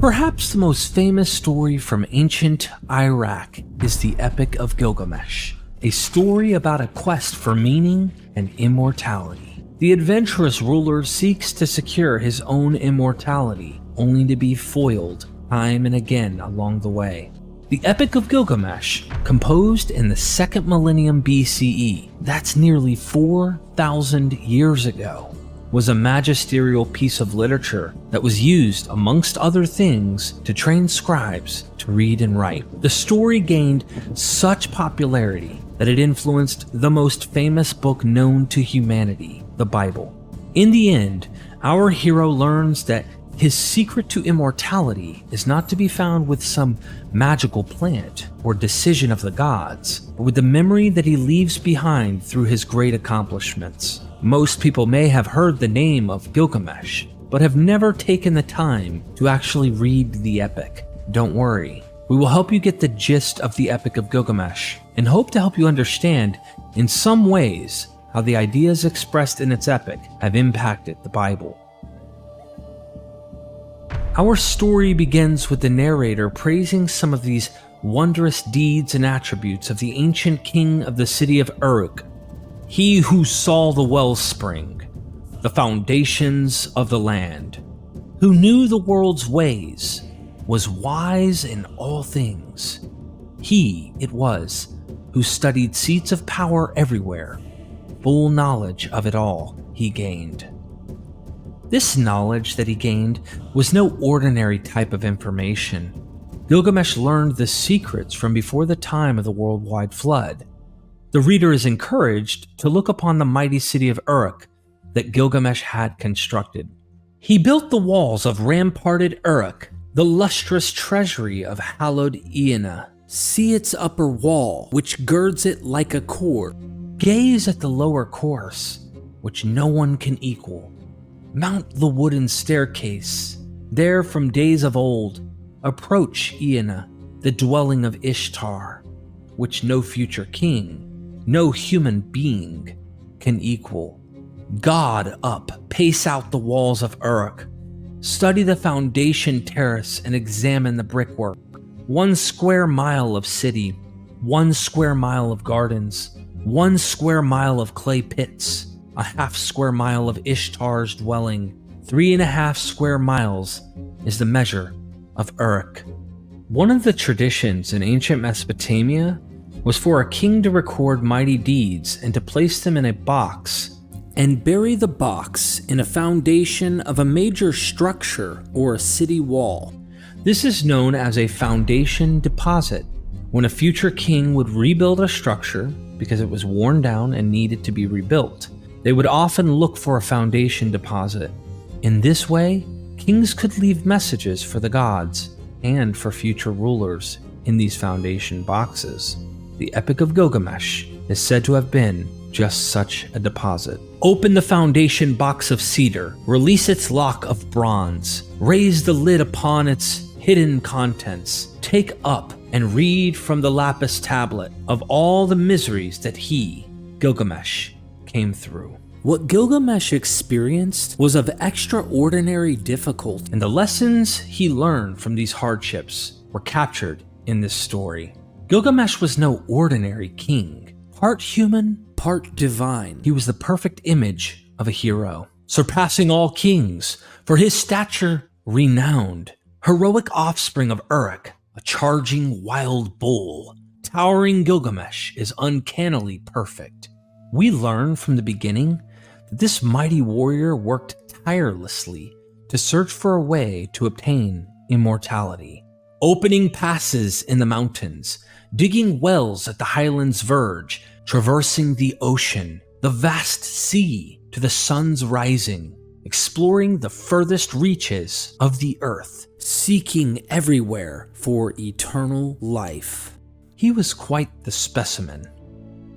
Perhaps the most famous story from ancient Iraq is the Epic of Gilgamesh, a story about a quest for meaning and immortality. The adventurous ruler seeks to secure his own immortality, only to be foiled time and again along the way. The Epic of Gilgamesh, composed in the 2nd millennium BCE, that's nearly 4,000 years ago, was a magisterial piece of literature that was used, amongst other things, to train scribes to read and write. The story gained such popularity that it influenced the most famous book known to humanity, the Bible. In the end, our hero learns that his secret to immortality is not to be found with some magical plant or decision of the gods, but with the memory that he leaves behind through his great accomplishments. Most people may have heard the name of Gilgamesh, but have never taken the time to actually read the epic. Don't worry, we will help you get the gist of the Epic of Gilgamesh, and hope to help you understand, in some ways, how the ideas expressed in its epic have impacted the Bible. Our story begins with the narrator praising some of these wondrous deeds and attributes of the ancient king of the city of Uruk, he who saw the wellspring, the foundations of the land, who knew the world's ways, was wise in all things. He it was who studied seats of power everywhere, full knowledge of it all he gained. This knowledge that he gained was no ordinary type of information. Gilgamesh learned the secrets from before the time of the worldwide flood. The reader is encouraged to look upon the mighty city of Uruk that Gilgamesh had constructed. He built the walls of ramparted Uruk, the lustrous treasury of hallowed Iina. See its upper wall, which girds it like a cord. Gaze at the lower course, which no one can equal. Mount the wooden staircase. There from days of old, approach Iina, the dwelling of Ishtar, which no future king, no human being can equal. God up, pace out the walls of Uruk. Study the foundation terrace and examine the brickwork. 1 square mile of city, 1 square mile of gardens, 1 square mile of clay pits, a half square mile of Ishtar's dwelling. 3.5 square miles is the measure of Uruk. One of the traditions in ancient Mesopotamia was for a king to record mighty deeds and to place them in a box and bury the box in a foundation of a major structure or a city wall. This is known as a foundation deposit. When a future king would rebuild a structure because it was worn down and needed to be rebuilt, they would often look for a foundation deposit. In this way, kings could leave messages for the gods and for future rulers in these foundation boxes. The Epic of Gilgamesh is said to have been just such a deposit. Open the foundation box of cedar, release its lock of bronze, raise the lid upon its hidden contents, take up and read from the lapis tablet of all the miseries that he, Gilgamesh, came through. What Gilgamesh experienced was of extraordinary difficulty, and the lessons he learned from these hardships were captured in this story. Gilgamesh was no ordinary king. Part human, part divine. He was the perfect image of a hero, surpassing all kings, for his stature renowned. Heroic offspring of Uruk, a charging wild bull. Towering Gilgamesh is uncannily perfect. We learn from the beginning that this mighty warrior worked tirelessly to search for a way to obtain immortality. Opening passes in the mountains, digging wells at the highlands' verge, traversing the ocean, the vast sea to the sun's rising, exploring the furthest reaches of the earth, seeking everywhere for eternal life. He was quite the specimen.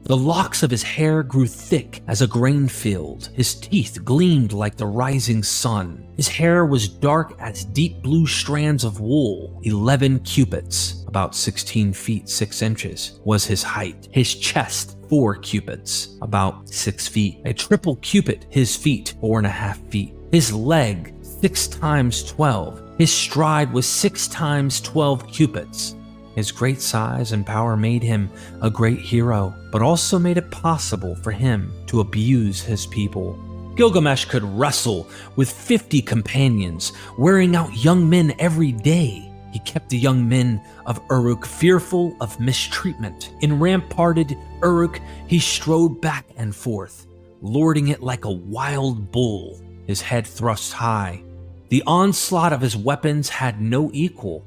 The locks of his hair grew thick as a grain field. His teeth gleamed like the rising sun. His hair was dark as deep blue strands of wool. 11 cubits, about 16 feet 6 inches, was his height. His chest, 4 cubits, about 6 feet. A triple cubit, his feet, 4.5 feet. His leg, 6 times 12, His stride was 6 times 12 cubits. His great size and power made him a great hero, but also made it possible for him to abuse his people. Gilgamesh could wrestle with 50 companions, wearing out young men every day. He kept the young men of Uruk fearful of mistreatment. In ramparted Uruk, he strode back and forth, lording it like a wild bull, his head thrust high. The onslaught of his weapons had no equal.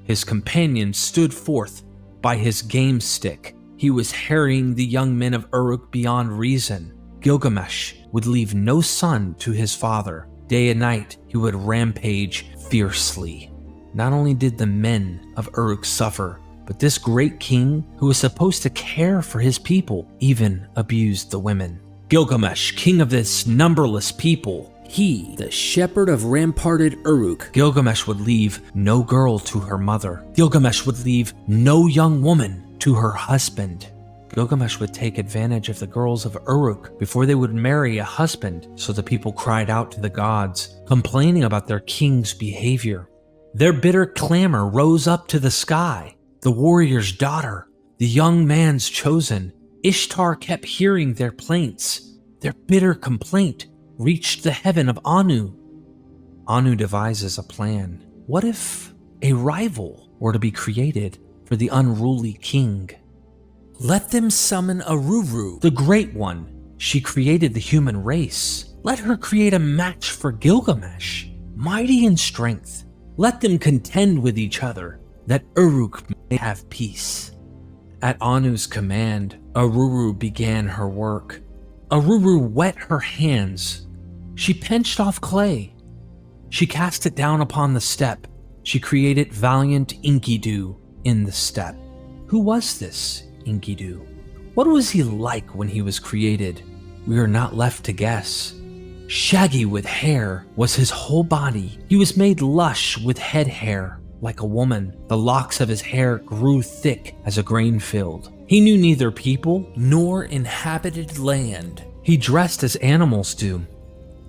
His companions stood forth by his game stick. He was harrying the young men of Uruk beyond reason. Gilgamesh would leave no son to his father. Day and night, he would rampage fiercely. Not only did the men of Uruk suffer, but this great king, who was supposed to care for his people, even abused the women. Gilgamesh, king of this numberless people, he, the shepherd of ramparted Uruk, Gilgamesh would leave no girl to her mother. Gilgamesh would leave no young woman to her husband. Gilgamesh would take advantage of the girls of Uruk before they would marry a husband, so the people cried out to the gods, complaining about their king's behavior. Their bitter clamor rose up to the sky. The warrior's daughter, the young man's chosen, Ishtar kept hearing their plaints. Their bitter complaint reached the heaven of Anu. Anu devises a plan. What if a rival were to be created for the unruly king? Let them summon Aruru, the Great One. She created the human race. Let her create a match for Gilgamesh, mighty in strength. Let them contend with each other, that Uruk may have peace. At Anu's command, Aruru began her work. Aruru wet her hands. She pinched off clay. She cast it down upon the steppe. She created valiant Enkidu in the steppe. Who was this Enkidu? What was he like when he was created? We are not left to guess. Shaggy with hair was his whole body. He was made lush with head hair, like a woman. The locks of his hair grew thick as a grain field. He knew neither people nor inhabited land. He dressed as animals do.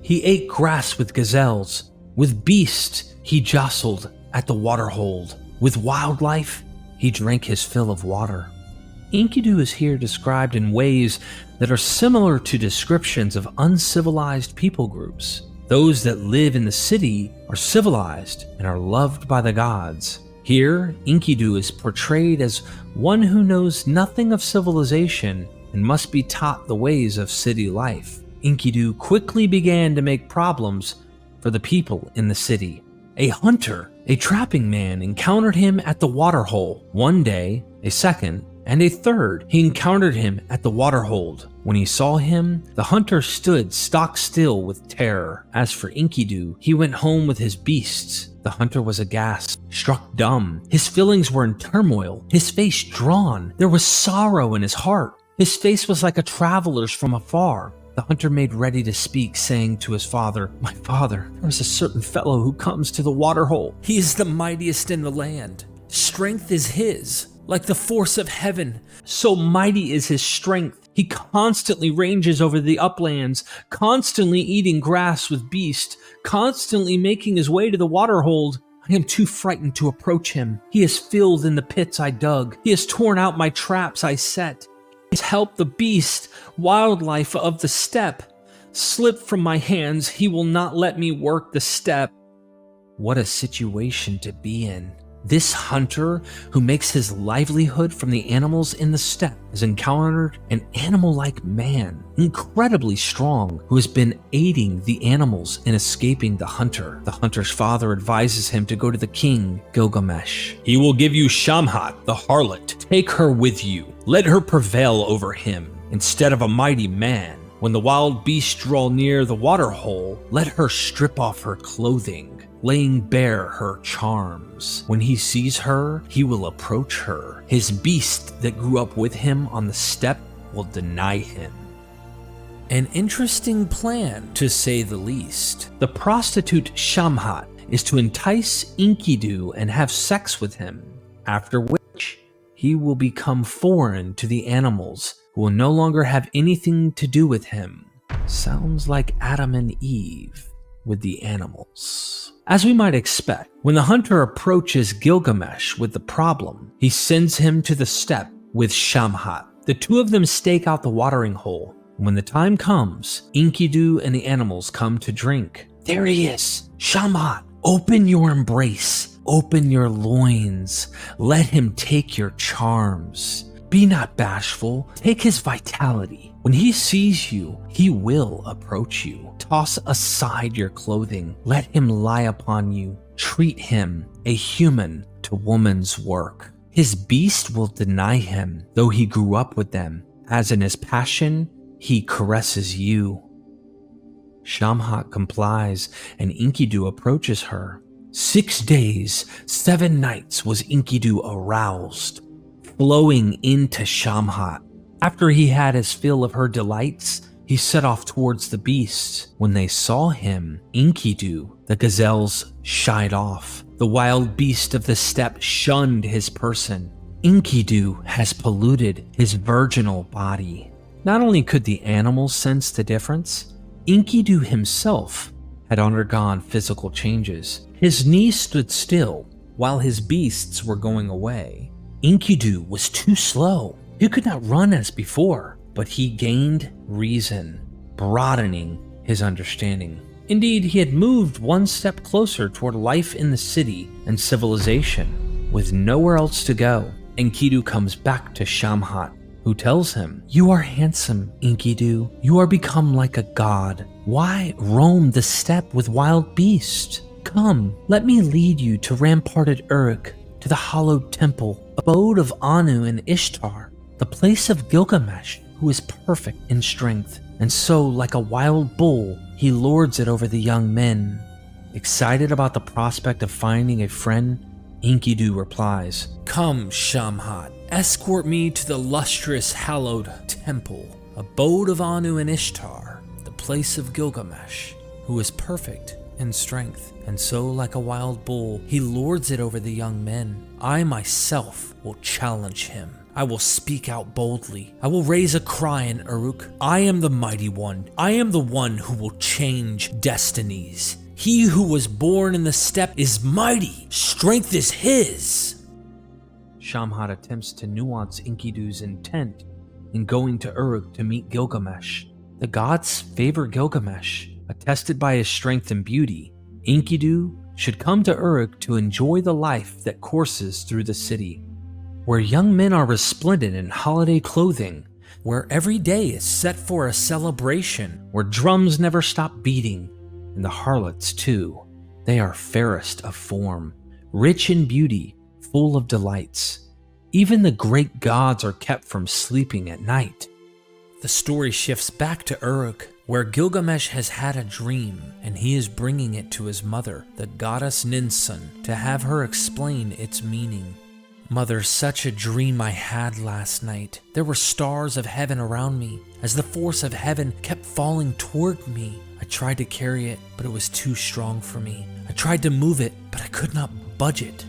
He ate grass with gazelles. With beasts, he jostled at the waterhold. With wildlife, he drank his fill of water. Enkidu is here described in ways that are similar to descriptions of uncivilized people groups. Those that live in the city are civilized and are loved by the gods. Here, Enkidu is portrayed as one who knows nothing of civilization and must be taught the ways of city life. Enkidu quickly began to make problems for the people in the city. A hunter, a trapping man, encountered him at the waterhole. One day, a second, and a third, he encountered him at the waterhold. When he saw him, the hunter stood stock still with terror. As for Enkidu, he went home with his beasts. The hunter was aghast, struck dumb. His feelings were in turmoil, his face drawn. There was sorrow in his heart. His face was like a traveler's from afar. The hunter made ready to speak, saying to his father, "My father, there is a certain fellow who comes to the waterhole. He is the mightiest in the land. Strength is his. Like the force of heaven, so mighty is his strength. He constantly ranges over the uplands, constantly eating grass with beasts, constantly making his way to the waterhold. I am too frightened to approach him. He has filled in the pits I dug. He has torn out my traps I set. He has helped the beast, wildlife of the steppe. Slip from my hands, he will not let me work the steppe." What a situation to be in. This hunter, who makes his livelihood from the animals in the steppe, has encountered an animal-like man, incredibly strong, who has been aiding the animals in escaping the hunter. The hunter's father advises him to go to the king, Gilgamesh. He will give you Shamhat, the harlot. Take her with you. Let her prevail over him, instead of a mighty man. When the wild beasts draw near the waterhole, let her strip off her clothing, laying bare her charms. When he sees her, he will approach her. His beast that grew up with him on the steppe will deny him. An interesting plan, to say the least. The prostitute Shamhat is to entice Enkidu and have sex with him, after which he will become foreign to the animals, who will no longer have anything to do with him. Sounds like Adam and Eve. with the animals. As we might expect, when the hunter approaches Gilgamesh with the problem, he sends him to the steppe with Shamhat. The two of them stake out the watering hole. When the time comes, Enkidu and the animals come to drink. There he is! Shamhat, open your embrace, open your loins, let him take your charms. Be not bashful, take his vitality. When he sees you, he will approach you. Toss aside your clothing, let him lie upon you. Treat him, a human, to woman's work. His beast will deny him, though he grew up with them, as in his passion, he caresses you. Shamhat complies, and Enkidu approaches her. 6 days, 7 nights was Enkidu aroused, flowing into Shamhat. After he had his fill of her delights, he set off towards the beasts. When they saw him, Enkidu, the gazelles, shied off. The wild beast of the steppe shunned his person. Enkidu has polluted his virginal body. Not only could the animals sense the difference, Enkidu himself had undergone physical changes. His knees stood still while his beasts were going away. Enkidu was too slow. He could not run as before, but he gained reason, broadening his understanding. Indeed, he had moved one step closer toward life in the city and civilization, with nowhere else to go. Enkidu comes back to Shamhat, who tells him, "You are handsome, Enkidu. You are become like a god. Why roam the steppe with wild beasts? Come, let me lead you to ramparted Uruk, to the hallowed temple, abode of Anu and Ishtar, the place of Gilgamesh, who is perfect in strength, and so, like a wild bull, he lords it over the young men." Excited about the prospect of finding a friend, Enkidu replies, "Come, Shamhat, escort me to the lustrous hallowed temple, abode of Anu and Ishtar, the place of Gilgamesh, who is perfect in strength, and so like a wild bull, he lords it over the young men. I myself will challenge him. I will speak out boldly. I will raise a cry in Uruk. I am the mighty one. I am the one who will change destinies. He who was born in the steppe is mighty. Strength is his." Shamhat attempts to nuance Enkidu's intent in going to Uruk to meet Gilgamesh. The gods favor Gilgamesh, attested by his strength and beauty. Enkidu should come to Uruk to enjoy the life that courses through the city, where young men are resplendent in holiday clothing, where every day is set for a celebration, where drums never stop beating, and the harlots too. They are fairest of form, rich in beauty, full of delights. Even the great gods are kept from sleeping at night. The story shifts back to Uruk, where Gilgamesh has had a dream, and he is bringing it to his mother, the goddess Ninsun, to have her explain its meaning. "Mother, such a dream I had last night. There were stars of heaven around me. As the force of heaven kept falling toward me, I tried to carry it, but it was too strong for me. I tried to move it, but I could not budge it."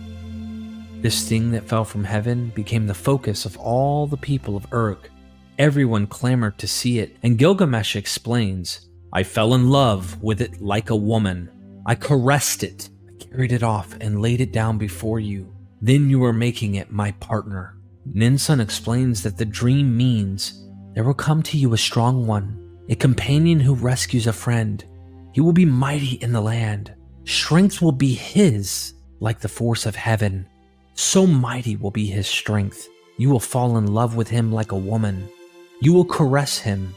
This thing that fell from heaven became the focus of all the people of Uruk. Everyone clamored to see it, and Gilgamesh explains, "I fell in love with it like a woman. I caressed it, I carried it off and laid it down before you. Then you were making it my partner." Ninsun explains that the dream means there will come to you a strong one, a companion who rescues a friend. He will be mighty in the land. Strength will be his, like the force of heaven. So mighty will be his strength. You will fall in love with him like a woman. You will caress him.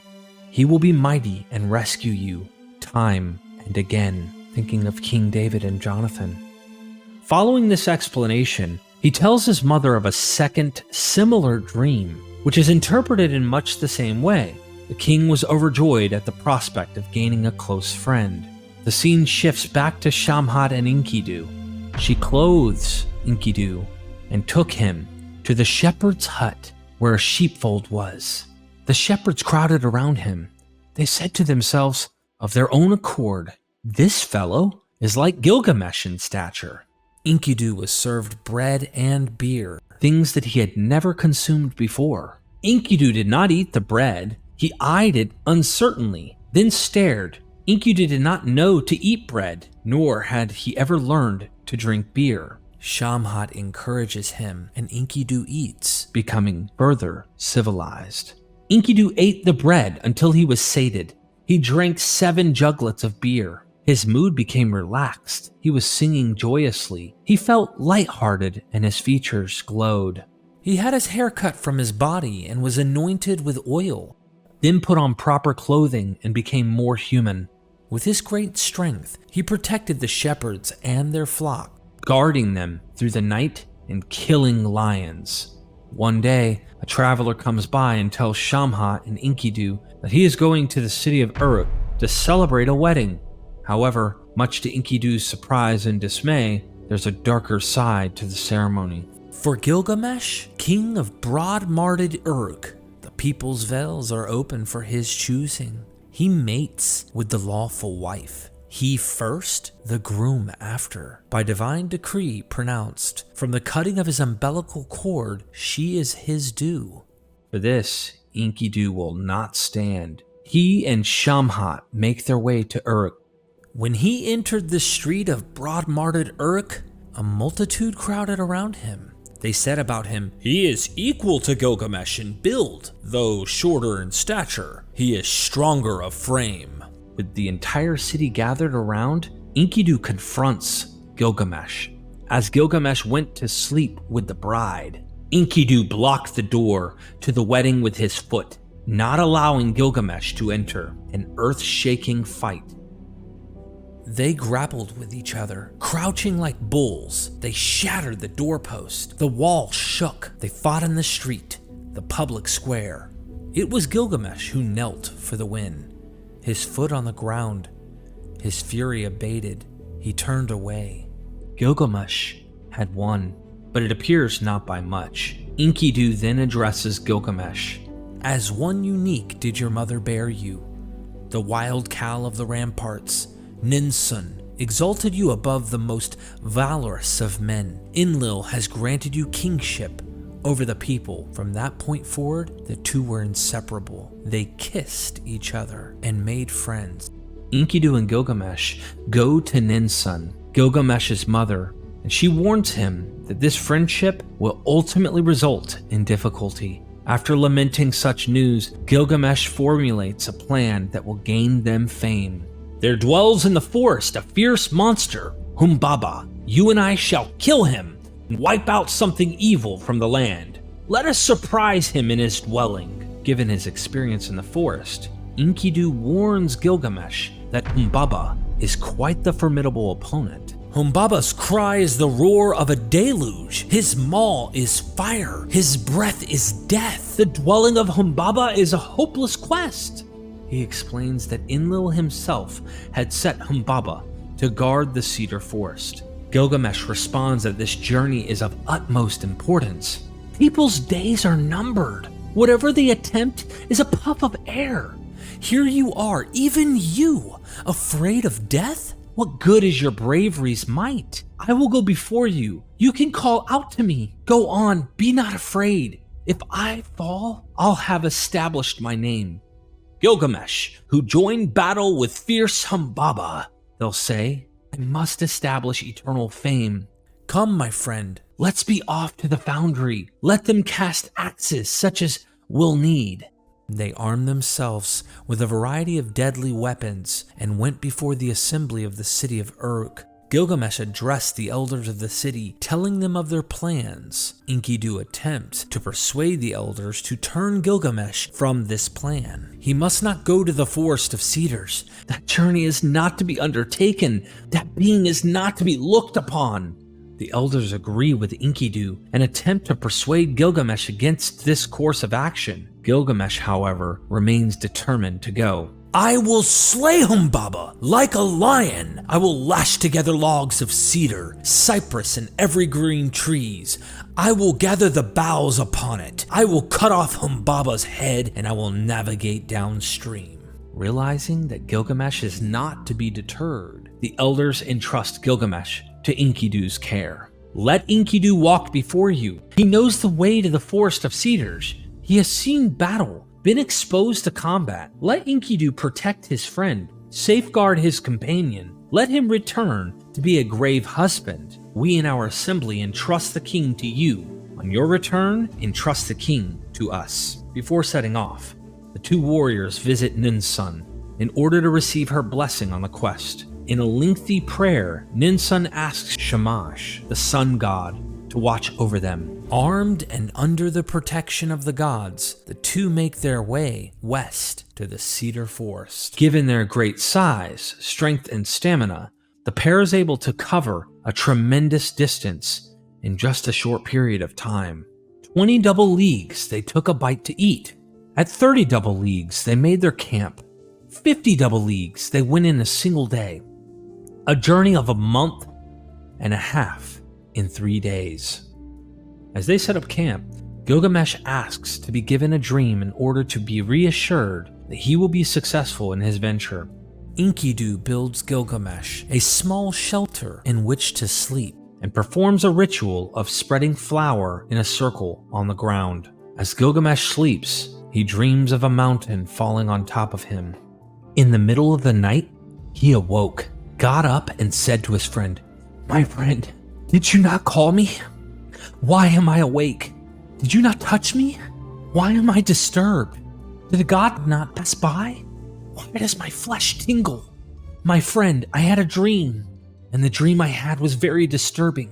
He will be mighty and rescue you, time and again, thinking of King David and Jonathan. Following this explanation, he tells his mother of a second, similar dream, which is interpreted in much the same way. The king was overjoyed at the prospect of gaining a close friend. The scene shifts back to Shamhat and Enkidu. She clothes Enkidu and took him to the shepherd's hut where a sheepfold was. The shepherds crowded around him. They said to themselves, of their own accord, "This fellow is like Gilgamesh in stature." Enkidu was served bread and beer, things that he had never consumed before. Enkidu did not eat the bread. He eyed it uncertainly, then stared. Enkidu did not know to eat bread, nor had he ever learned to drink beer. Shamhat encourages him, and Enkidu eats, becoming further civilized. Enkidu ate the bread until he was sated. He drank 7 juglets of beer. His mood became relaxed. He was singing joyously. He felt lighthearted, and his features glowed. He had his hair cut from his body and was anointed with oil. Then put on proper clothing and became more human. With his great strength, he protected the shepherds and their flock, guarding them through the night and killing lions. One day, a traveler comes by and tells Shamhat and Enkidu that he is going to the city of Uruk to celebrate a wedding. However, much to Enkidu's surprise and dismay, there's a darker side to the ceremony. For Gilgamesh, king of broad-marted Uruk, the people's veils are open for his choosing. He mates with the lawful wife. He first, the groom after. By divine decree pronounced, from the cutting of his umbilical cord, she is his due. For this, Enkidu will not stand. He and Shamhat make their way to Uruk. When he entered the street of broad-marted Uruk, a multitude crowded around him. They said about him, "He is equal to Gilgamesh in build, though shorter in stature. He is stronger of frame." With the entire city gathered around, Enkidu confronts Gilgamesh. As Gilgamesh went to sleep with the bride, Enkidu blocked the door to the wedding with his foot, not allowing Gilgamesh to enter. An earth-shaking fight. They grappled with each other, crouching like bulls. They shattered the doorpost. The wall shook. They fought in the street, the public square. It was Gilgamesh who knelt for the win. His foot on the ground. His fury abated. He turned away. Gilgamesh had won, but it appears not by much. Enkidu then addresses Gilgamesh. "As one unique did your mother bear you. The wild cow of the ramparts, Ninsun, exalted you above the most valorous of men. Enlil has granted you kingship over the people." From that point forward, the two were inseparable. They kissed each other and made friends. Enkidu and Gilgamesh go to Ninsun, Gilgamesh's mother, and she warns him that this friendship will ultimately result in difficulty. After lamenting such news, Gilgamesh formulates a plan that will gain them fame. "There dwells in the forest a fierce monster, Humbaba. You and I shall kill him and wipe out something evil from the land. Let us surprise him in his dwelling." Given his experience in the forest, Enkidu warns Gilgamesh that Humbaba is quite the formidable opponent. Humbaba's cry is the roar of a deluge. His maw is fire. His breath is death. The dwelling of Humbaba is a hopeless quest. He explains that Enlil himself had set Humbaba to guard the cedar forest. Gilgamesh responds that this journey is of utmost importance. People's days are numbered. Whatever they attempt is a puff of air. Here you are, even you, afraid of death? What good is your bravery's might? I will go before you. You can call out to me. Go on, be not afraid. If I fall, I'll have established my name. Gilgamesh, who joined battle with fierce Humbaba, they'll say, I must establish eternal fame. Come, my friend. Let's be off to the foundry. Let them cast axes such as we'll need. They armed themselves with a variety of deadly weapons and went before the assembly of the city of Uruk. Gilgamesh addressed the elders of the city, telling them of their plans. Enkidu attempts to persuade the elders to turn Gilgamesh from this plan. He must not go to the forest of cedars. That journey is not to be undertaken. That being is not to be looked upon. The elders agree with Enkidu and attempt to persuade Gilgamesh against this course of action. Gilgamesh, however, remains determined to go. I will slay Humbaba like a lion. I will lash together logs of cedar, cypress, and evergreen trees. I will gather the boughs upon it. I will cut off Humbaba's head, and I will navigate downstream. Realizing that Gilgamesh is not to be deterred, the elders entrust Gilgamesh to Enkidu's care. Let Enkidu walk before you. He knows the way to the forest of cedars. He has seen battle, been exposed to combat. Let Enkidu protect his friend. Safeguard his companion. Let him return to be a grave husband. We in our assembly entrust the king to you. On your return, entrust the king to us." Before setting off, the two warriors visit Ninsun in order to receive her blessing on the quest. In a lengthy prayer, Ninsun asks Shamash, the sun god, to watch over them. Armed and under the protection of the gods, the two make their way west to the cedar forest. Given their great size, strength, and stamina, the pair is able to cover a tremendous distance in just a short period of time. 20 double leagues they took a bite to eat. At 30 double leagues they made their camp. 50 double leagues they went in a single day. A journey of a month and a half in 3 days. As they set up camp, Gilgamesh asks to be given a dream in order to be reassured that he will be successful in his venture. Enkidu builds Gilgamesh a small shelter in which to sleep and performs a ritual of spreading flour in a circle on the ground. As Gilgamesh sleeps, he dreams of a mountain falling on top of him. In the middle of the night, he awoke, got up, and said to his friend, "My friend, did you not call me? Why am I awake? Did you not touch me? Why am I disturbed? Did a god not pass by? Why does my flesh tingle? My friend, I had a dream, and the dream I had was very disturbing."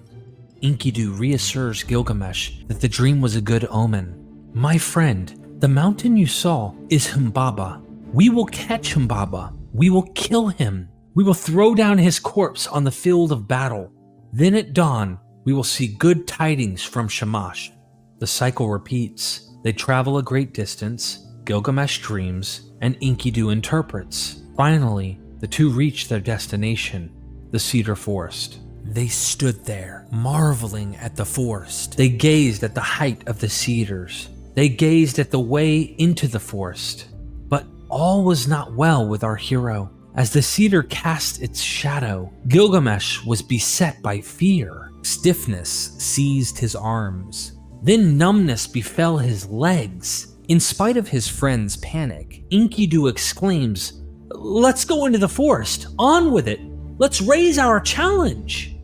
Enkidu reassures Gilgamesh that the dream was a good omen. "My friend, the mountain you saw is Humbaba. We will catch Humbaba. We will kill him. We will throw down his corpse on the field of battle. Then at dawn, we will see good tidings from Shamash." The cycle repeats. They travel a great distance, Gilgamesh dreams, and Enkidu interprets. Finally, the two reach their destination, the cedar forest. They stood there, marveling at the forest. They gazed at the height of the cedars. They gazed at the way into the forest. But all was not well with our hero. As the cedar cast its shadow, Gilgamesh was beset by fear. Stiffness seized his arms. Then numbness befell his legs. In spite of his friend's panic, Enkidu exclaims, "Let's go into the forest. On with it. Let's raise our challenge."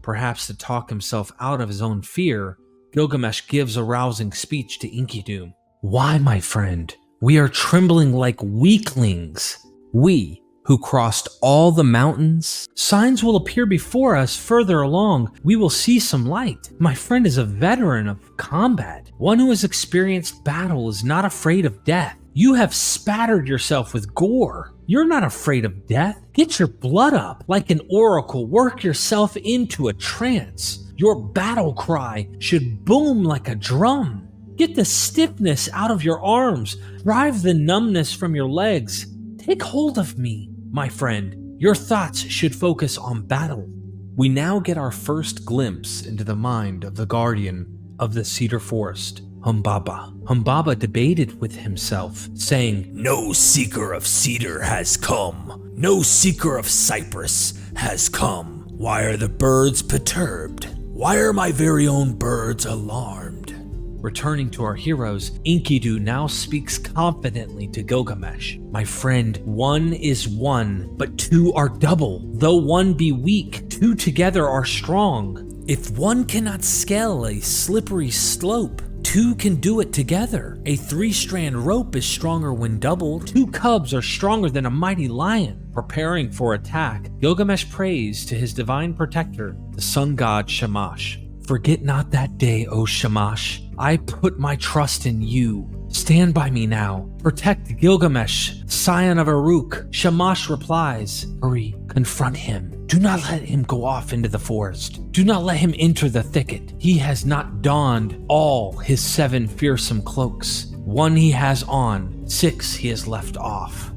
Perhaps to talk himself out of his own fear, Gilgamesh gives a rousing speech to Enkidu. "Why, my friend? We are trembling like weaklings. We, who crossed all the mountains. Signs will appear before us further along. We will see some light. My friend is a veteran of combat. One who has experienced battle is not afraid of death. You have spattered yourself with gore. You're not afraid of death. Get your blood up like an oracle. Work yourself into a trance. Your battle cry should boom like a drum. Get the stiffness out of your arms. Drive the numbness from your legs. Take hold of me, my friend. Your thoughts should focus on battle." We now get our first glimpse into the mind of the guardian of the cedar forest, Humbaba. Humbaba debated with himself, saying, "No seeker of cedar has come. No seeker of cypress has come. Why are the birds perturbed? Why are my very own birds alarmed?" Returning to our heroes, Enkidu now speaks confidently to Gilgamesh. "My friend, one is one, but two are double. Though one be weak, two together are strong. If one cannot scale a slippery slope, two can do it together. A 3-strand rope is stronger when doubled. Two cubs are stronger than a mighty lion." Preparing for attack, Gilgamesh prays to his divine protector, the sun god Shamash. "Forget not that day, O Shamash. I put my trust in you. Stand by me now. Protect Gilgamesh, scion of Uruk." Shamash replies, "Hurry, confront him. Do not let him go off into the forest. Do not let him enter the thicket. He has not donned all his 7 fearsome cloaks. 1 he has on, 6 he has left off."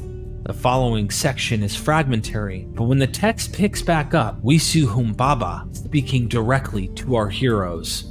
The following section is fragmentary, but when the text picks back up, we see Humbaba speaking directly to our heroes.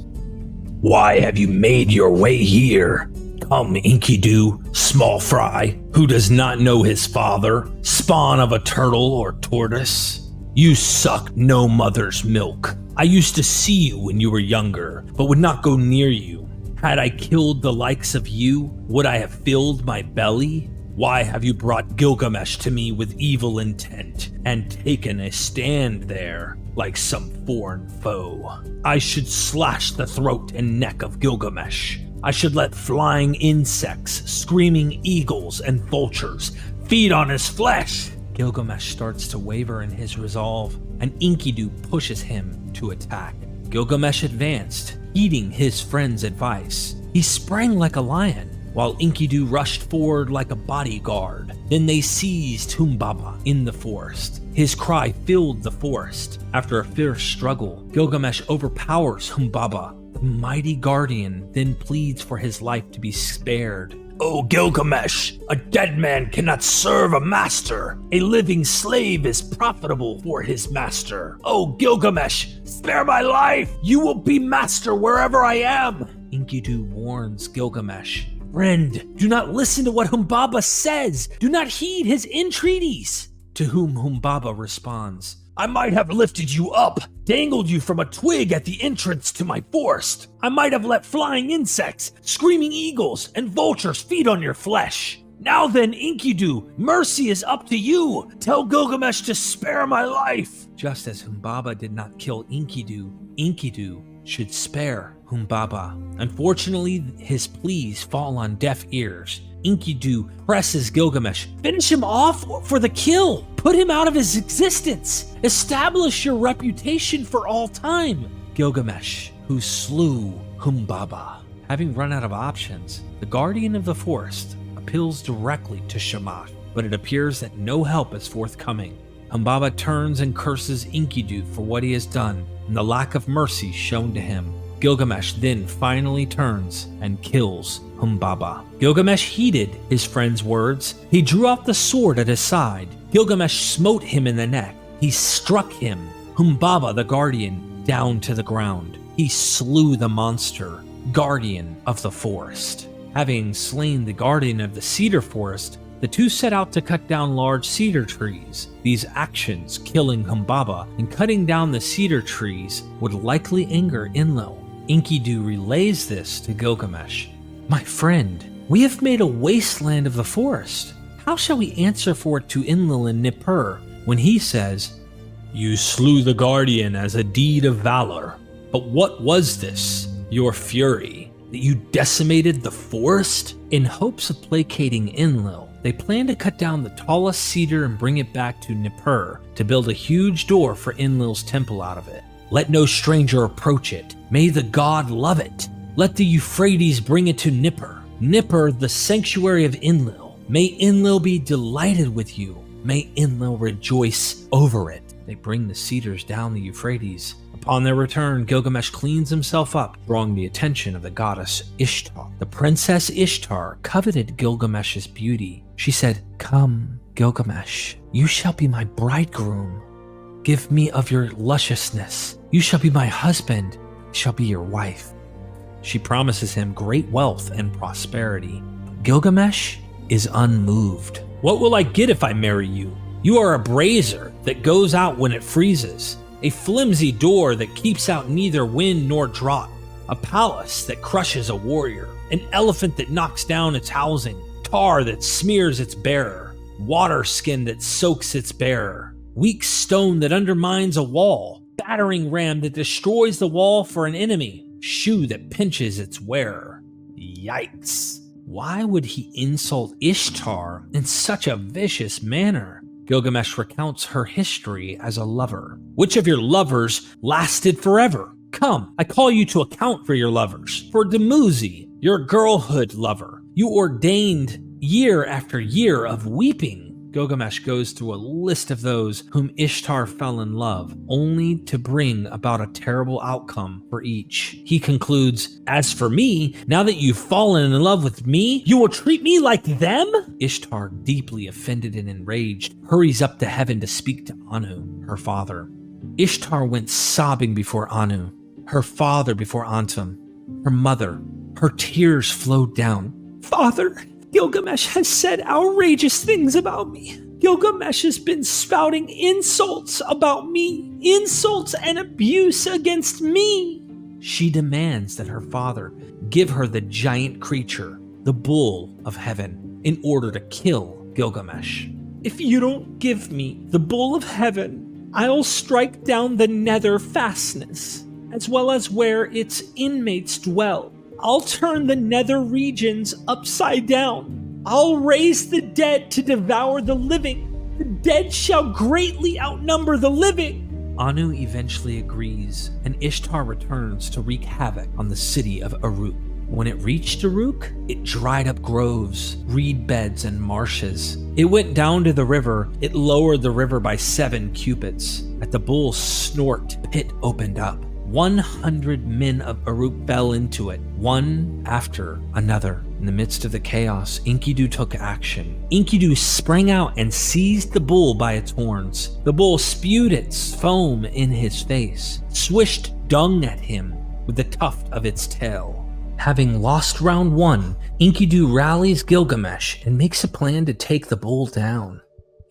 "Why have you made your way here? Come, Enkidu, small fry, who does not know his father, spawn of a turtle or tortoise. You suck no mother's milk. I used to see you when you were younger, but would not go near you. Had I killed the likes of you, would I have filled my belly? Why have you brought Gilgamesh to me with evil intent and taken a stand there like some foreign foe? I should slash the throat and neck of Gilgamesh. I should let flying insects, screaming eagles, and vultures feed on his flesh. Gilgamesh starts to waver in his resolve, and Enkidu pushes him to attack. Gilgamesh advanced, heeding his friend's advice. He sprang like a lion, while Enkidu rushed forward like a bodyguard. Then they seized Humbaba in the forest. His cry filled the forest. After a fierce struggle, Gilgamesh overpowers Humbaba. The mighty guardian then pleads for his life to be spared. "O Gilgamesh, a dead man cannot serve a master. A living slave is profitable for his master. O Gilgamesh, spare my life. You will be master wherever I am." Enkidu warns Gilgamesh. "Friend, do not listen to what Humbaba says. Do not heed his entreaties." To whom Humbaba responds, "I might have lifted you up, dangled you from a twig at the entrance to my forest. I might have let flying insects, screaming eagles, and vultures feed on your flesh. Now then, Enkidu, mercy is up to you. Tell Gilgamesh to spare my life." Just as Humbaba did not kill Enkidu, Enkidu should spare Humbaba. Unfortunately, his pleas fall on deaf ears. Enkidu presses Gilgamesh. "Finish him off for the kill. Put him out of his existence. Establish your reputation for all time." Gilgamesh, who slew Humbaba. Having run out of options, the guardian of the forest appeals directly to Shamash, but it appears that no help is forthcoming. Humbaba turns and curses Enkidu for what he has done and the lack of mercy shown to him. Gilgamesh then finally turns and kills Humbaba. Gilgamesh heeded his friend's words. He drew out the sword at his side. Gilgamesh smote him in the neck. He struck him, Humbaba the guardian, down to the ground. He slew the monster, guardian of the forest. Having slain the guardian of the cedar forest, the two set out to cut down large cedar trees. These actions, killing Humbaba and cutting down the cedar trees, would likely anger Enlil. Enkidu relays this to Gilgamesh. "My friend, we have made a wasteland of the forest. How shall we answer for it to Enlil in Nippur when he says, 'You slew the guardian as a deed of valor. But what was this, your fury, that you decimated the forest?'" In hopes of placating Enlil, they plan to cut down the tallest cedar and bring it back to Nippur to build a huge door for Enlil's temple out of it. "Let no stranger approach it. May the god love it. Let the Euphrates bring it to Nippur. Nippur, the sanctuary of Enlil. May Enlil be delighted with you. May Enlil rejoice over it." They bring the cedars down the Euphrates. Upon their return, Gilgamesh cleans himself up, drawing the attention of the goddess Ishtar. The princess Ishtar coveted Gilgamesh's beauty. She said, "Come, Gilgamesh, you shall be my bridegroom. Give me of your lusciousness. You shall be my husband, I shall be your wife." She promises him great wealth and prosperity. Gilgamesh is unmoved. "What will I get if I marry you? You are a brazier that goes out when it freezes, a flimsy door that keeps out neither wind nor drought, a palace that crushes a warrior, an elephant that knocks down its housing, tar that smears its bearer, water skin that soaks its bearer, weak stone that undermines a wall, battering ram that destroys the wall for an enemy, shoe that pinches its wearer." Yikes! Why would he insult Ishtar in such a vicious manner? Gilgamesh recounts her history as a lover. "Which of your lovers lasted forever? Come, I call you to account for your lovers. For Dumuzi, your girlhood lover, you ordained year after year of weeping." Gilgamesh goes through a list of those whom Ishtar fell in love, only to bring about a terrible outcome for each. He concludes, "As for me, now that you've fallen in love with me, you will treat me like them?" Ishtar, deeply offended and enraged, hurries up to heaven to speak to Anu, her father. Ishtar went sobbing before Anu, her father before Antum, her mother. Her tears flowed down. "Father, Gilgamesh has said outrageous things about me. Gilgamesh has been spouting insults about me, insults and abuse against me." She demands that her father give her the giant creature, the bull of heaven. in order to kill Gilgamesh. If you don't give me the Bull of Heaven, I'll strike down the nether fastness, as well as where its inmates dwell. I'll turn the nether regions upside down. I'll raise the dead to devour the living. The dead shall greatly outnumber the living. Anu eventually agrees, and Ishtar returns to wreak havoc on the city of Uruk. When it reached Uruk, it dried up groves, reed beds, and marshes. It went down to the river. It lowered the river by 7 cubits. At the bull's snort, pit opened up. 100 men of Uruk fell into it, one after another. In the midst of the chaos, Enkidu took action. Enkidu sprang out and seized the bull by its horns. The bull spewed its foam in his face, swished dung at him with the tuft of its tail. Having lost round 1, Enkidu rallies Gilgamesh and makes a plan to take the bull down.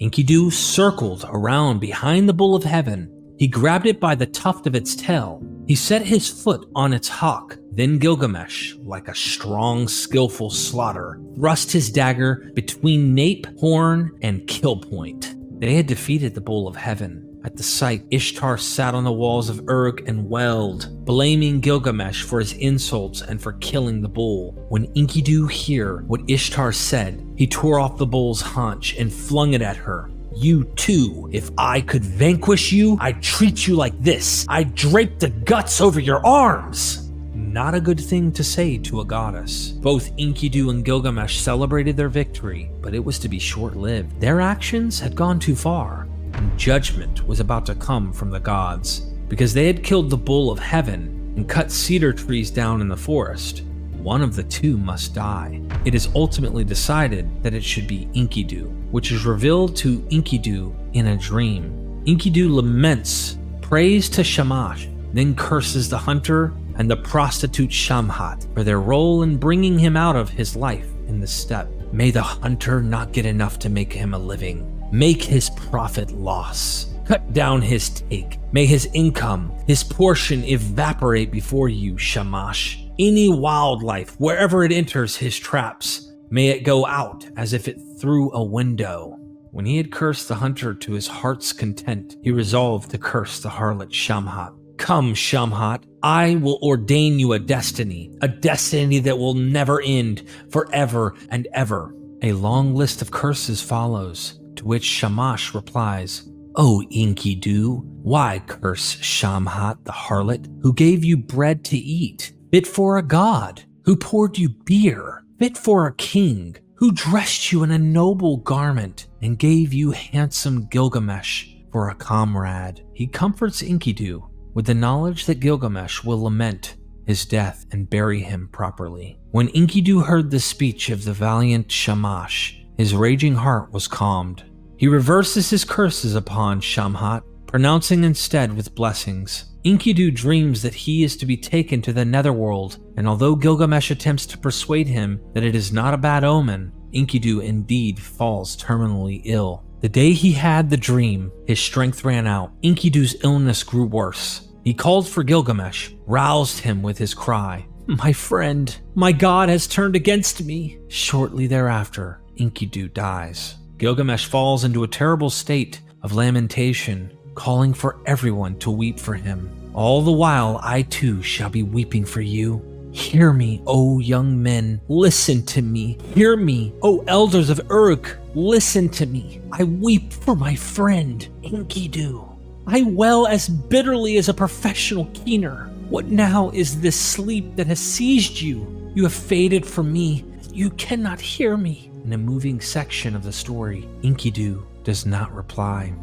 Enkidu circled around behind the bull of heaven. He grabbed it by the tuft of its tail. He set his foot on its hock. Then Gilgamesh, like a strong, skillful slaughterer, thrust his dagger between nape, horn, and kill point. They had defeated the bull of heaven. At the sight, Ishtar sat on the walls of Uruk and wailed, blaming Gilgamesh for his insults and for killing the bull. When Enkidu heard what Ishtar said, he tore off the bull's haunch and flung it at her. You too. If I could vanquish you, I'd treat you like this. I'd drape the guts over your arms. Not a good thing to say to a goddess. Both Enkidu and Gilgamesh celebrated their victory, but it was to be short-lived. Their actions had gone too far, and judgment was about to come from the gods. Because they had killed the bull of heaven and cut cedar trees down in the forest, one of the two must die. It is ultimately decided that it should be Enkidu, which is revealed to Enkidu in a dream. Enkidu laments, prays to Shamash, then curses the hunter and the prostitute Shamhat for their role in bringing him out of his life in the steppe. May the hunter not get enough to make him a living. Make his profit loss. Cut down his take. May his income, his portion evaporate before you, Shamash. Any wildlife, wherever it enters his traps, may it go out as if it threw a window. When he had cursed the hunter to his heart's content, he resolved to curse the harlot Shamhat. Come, Shamhat, I will ordain you a destiny that will never end forever and ever. A long list of curses follows, to which Shamash replies, O Enkidu, why curse Shamhat the harlot, who gave you bread to eat, fit for a god, who poured you beer, fit for a king, who dressed you in a noble garment and gave you handsome Gilgamesh for a comrade. He comforts Enkidu with the knowledge that Gilgamesh will lament his death and bury him properly. When Enkidu heard the speech of the valiant Shamash, his raging heart was calmed. He reverses his curses upon Shamhat, pronouncing instead with blessings. Enkidu dreams that he is to be taken to the netherworld, and although Gilgamesh attempts to persuade him that it is not a bad omen, Enkidu indeed falls terminally ill. The day he had the dream, his strength ran out. Enkidu's illness grew worse. He called for Gilgamesh, roused him with his cry, My friend, my god has turned against me. Shortly thereafter, Enkidu dies. Gilgamesh falls into a terrible state of lamentation, calling for everyone to weep for him. All the while I too shall be weeping for you. Hear me, O young men, listen to me. Hear me, O elders of Uruk, listen to me. I weep for my friend, Enkidu. I wail as bitterly as a professional keener. What now is this sleep that has seized you? You have faded from me. You cannot hear me. In a moving section of the story, Enkidu does not reply.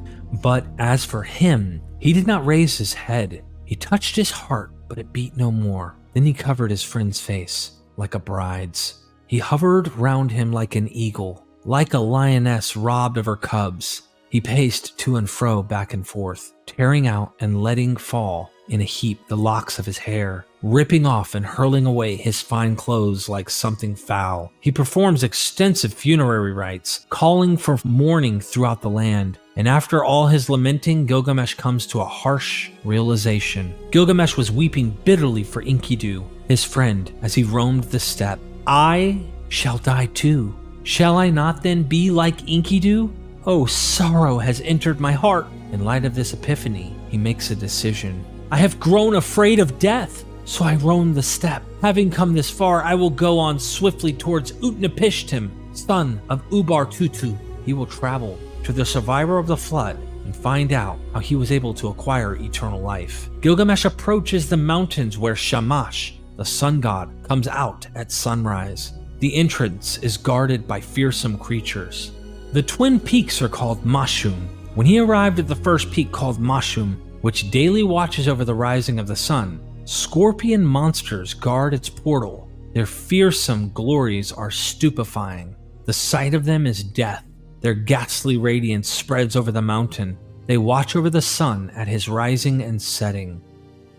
But as for him, he did not raise his head. He touched his heart, but it beat no more. Then he covered his friend's face like a bride's. He hovered round him like an eagle, like a lioness robbed of her cubs. He paced to and fro, back and forth, tearing out and letting fall in a heap the locks of his hair, ripping off and hurling away his fine clothes like something foul. He performs extensive funerary rites, calling for mourning throughout the land. And after all his lamenting, Gilgamesh comes to a harsh realization. Gilgamesh was weeping bitterly for Enkidu, his friend, as he roamed the steppe. I shall die too. Shall I not then be like Enkidu? Oh, sorrow has entered my heart. In light of this epiphany, he makes a decision. I have grown afraid of death, so I roam the steppe. Having come this far, I will go on swiftly towards Utnapishtim, son of Ubar-Tutu. He will travel to the survivor of the flood and find out how he was able to acquire eternal life. Gilgamesh approaches the mountains where Shamash, the sun god, comes out at sunrise. The entrance is guarded by fearsome creatures. The twin peaks are called Mashum. When he arrived at the first peak called Mashum, which daily watches over the rising of the sun, scorpion monsters guard its portal. Their fearsome glories are stupefying. The sight of them is death. Their ghastly radiance spreads over the mountain. They watch over the sun at his rising and setting.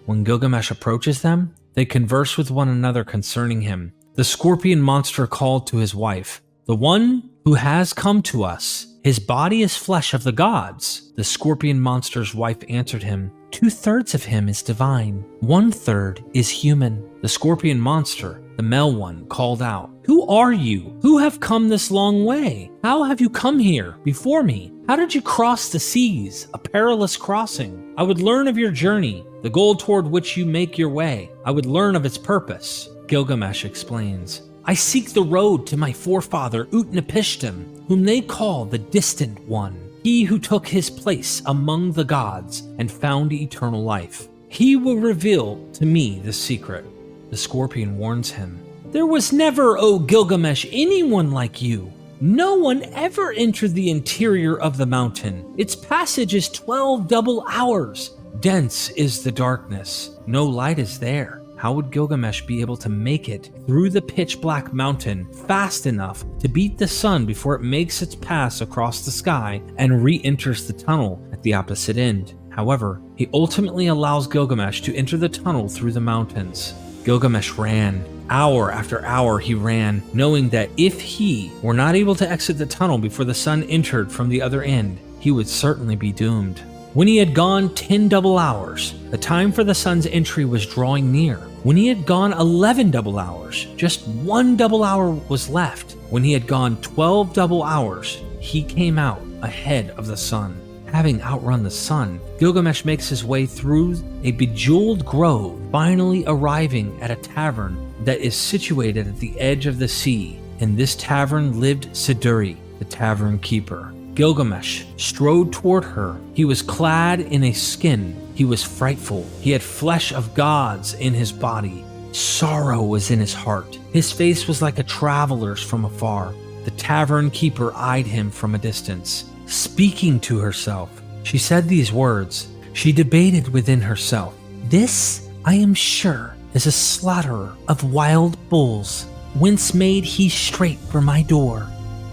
When Gilgamesh approaches them, they converse with one another concerning him. The scorpion monster called to his wife, "The one who has come to us, his body is flesh of the gods." The scorpion monster's wife answered him, "2/3 of him is divine, 1/3 is human." The scorpion monster, the male one, called out, "Who are you? Who have come this long way? How have you come here before me? How did you cross the seas, a perilous crossing? I would learn of your journey, the goal toward which you make your way. I would learn of its purpose." Gilgamesh explains, "I seek the road to my forefather Utnapishtim, whom they call the Distant One, he who took his place among the gods and found eternal life. He will reveal to me the secret." The scorpion warns him, "There was never, O Gilgamesh, anyone like you. No one ever entered the interior of the mountain. Its passage is 12 double hours. Dense is the darkness. No light is there. How would Gilgamesh be able to make it through the pitch-black mountain fast enough to beat the sun before it makes its pass across the sky and re-enters the tunnel at the opposite end? However, he ultimately allows Gilgamesh to enter the tunnel through the mountains. Gilgamesh ran. Hour after hour he ran, knowing that if he were not able to exit the tunnel before the sun entered from the other end, he would certainly be doomed. When he had gone 10 double hours, the time for the sun's entry was drawing near. When he had gone 11 double hours, just 1 double hour was left. When he had gone 12 double hours, he came out ahead of the sun. Having outrun the sun, Gilgamesh makes his way through a bejeweled grove, finally arriving at a tavern that is situated at the edge of the sea. In this tavern lived Siduri, the tavern keeper. Gilgamesh strode toward her. He was clad in a skin. He was frightful. He had flesh of gods in his body. Sorrow was in his heart. His face was like a traveler's from afar. The tavern keeper eyed him from a distance. Speaking to herself, she said these words. She debated within herself. "This, I am sure, is a slaughterer of wild bulls. Whence made he straight for my door?"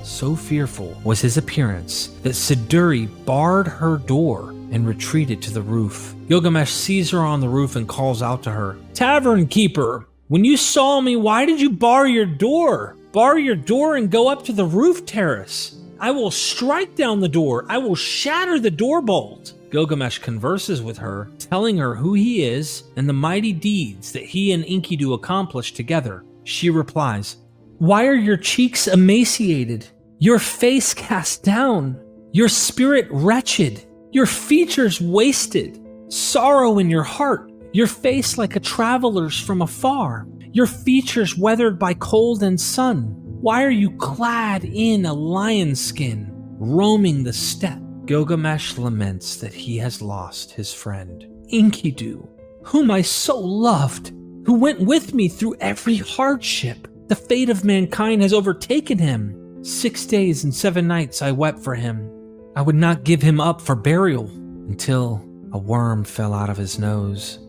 So fearful was his appearance that Siduri barred her door and retreated to the roof. Gilgamesh sees her on the roof and calls out to her, "Tavern keeper, when you saw me, why did you bar your door? Bar your door and go up to the roof terrace. I will strike down the door. I will shatter the door bolt." Gilgamesh converses with her, telling her who he is and the mighty deeds that he and Enkidu accomplished together. She replies, "Why are your cheeks emaciated, your face cast down, your spirit wretched, your features wasted, sorrow in your heart, your face like a traveler's from afar, your features weathered by cold and sun? Why are you clad in a lion's skin, roaming the steppe?" Gilgamesh laments that he has lost his friend, Enkidu, whom I so loved, who went with me through every hardship. The fate of mankind has overtaken him. 6 days and 7 nights I wept for him. I would not give him up for burial until a worm fell out of his nose.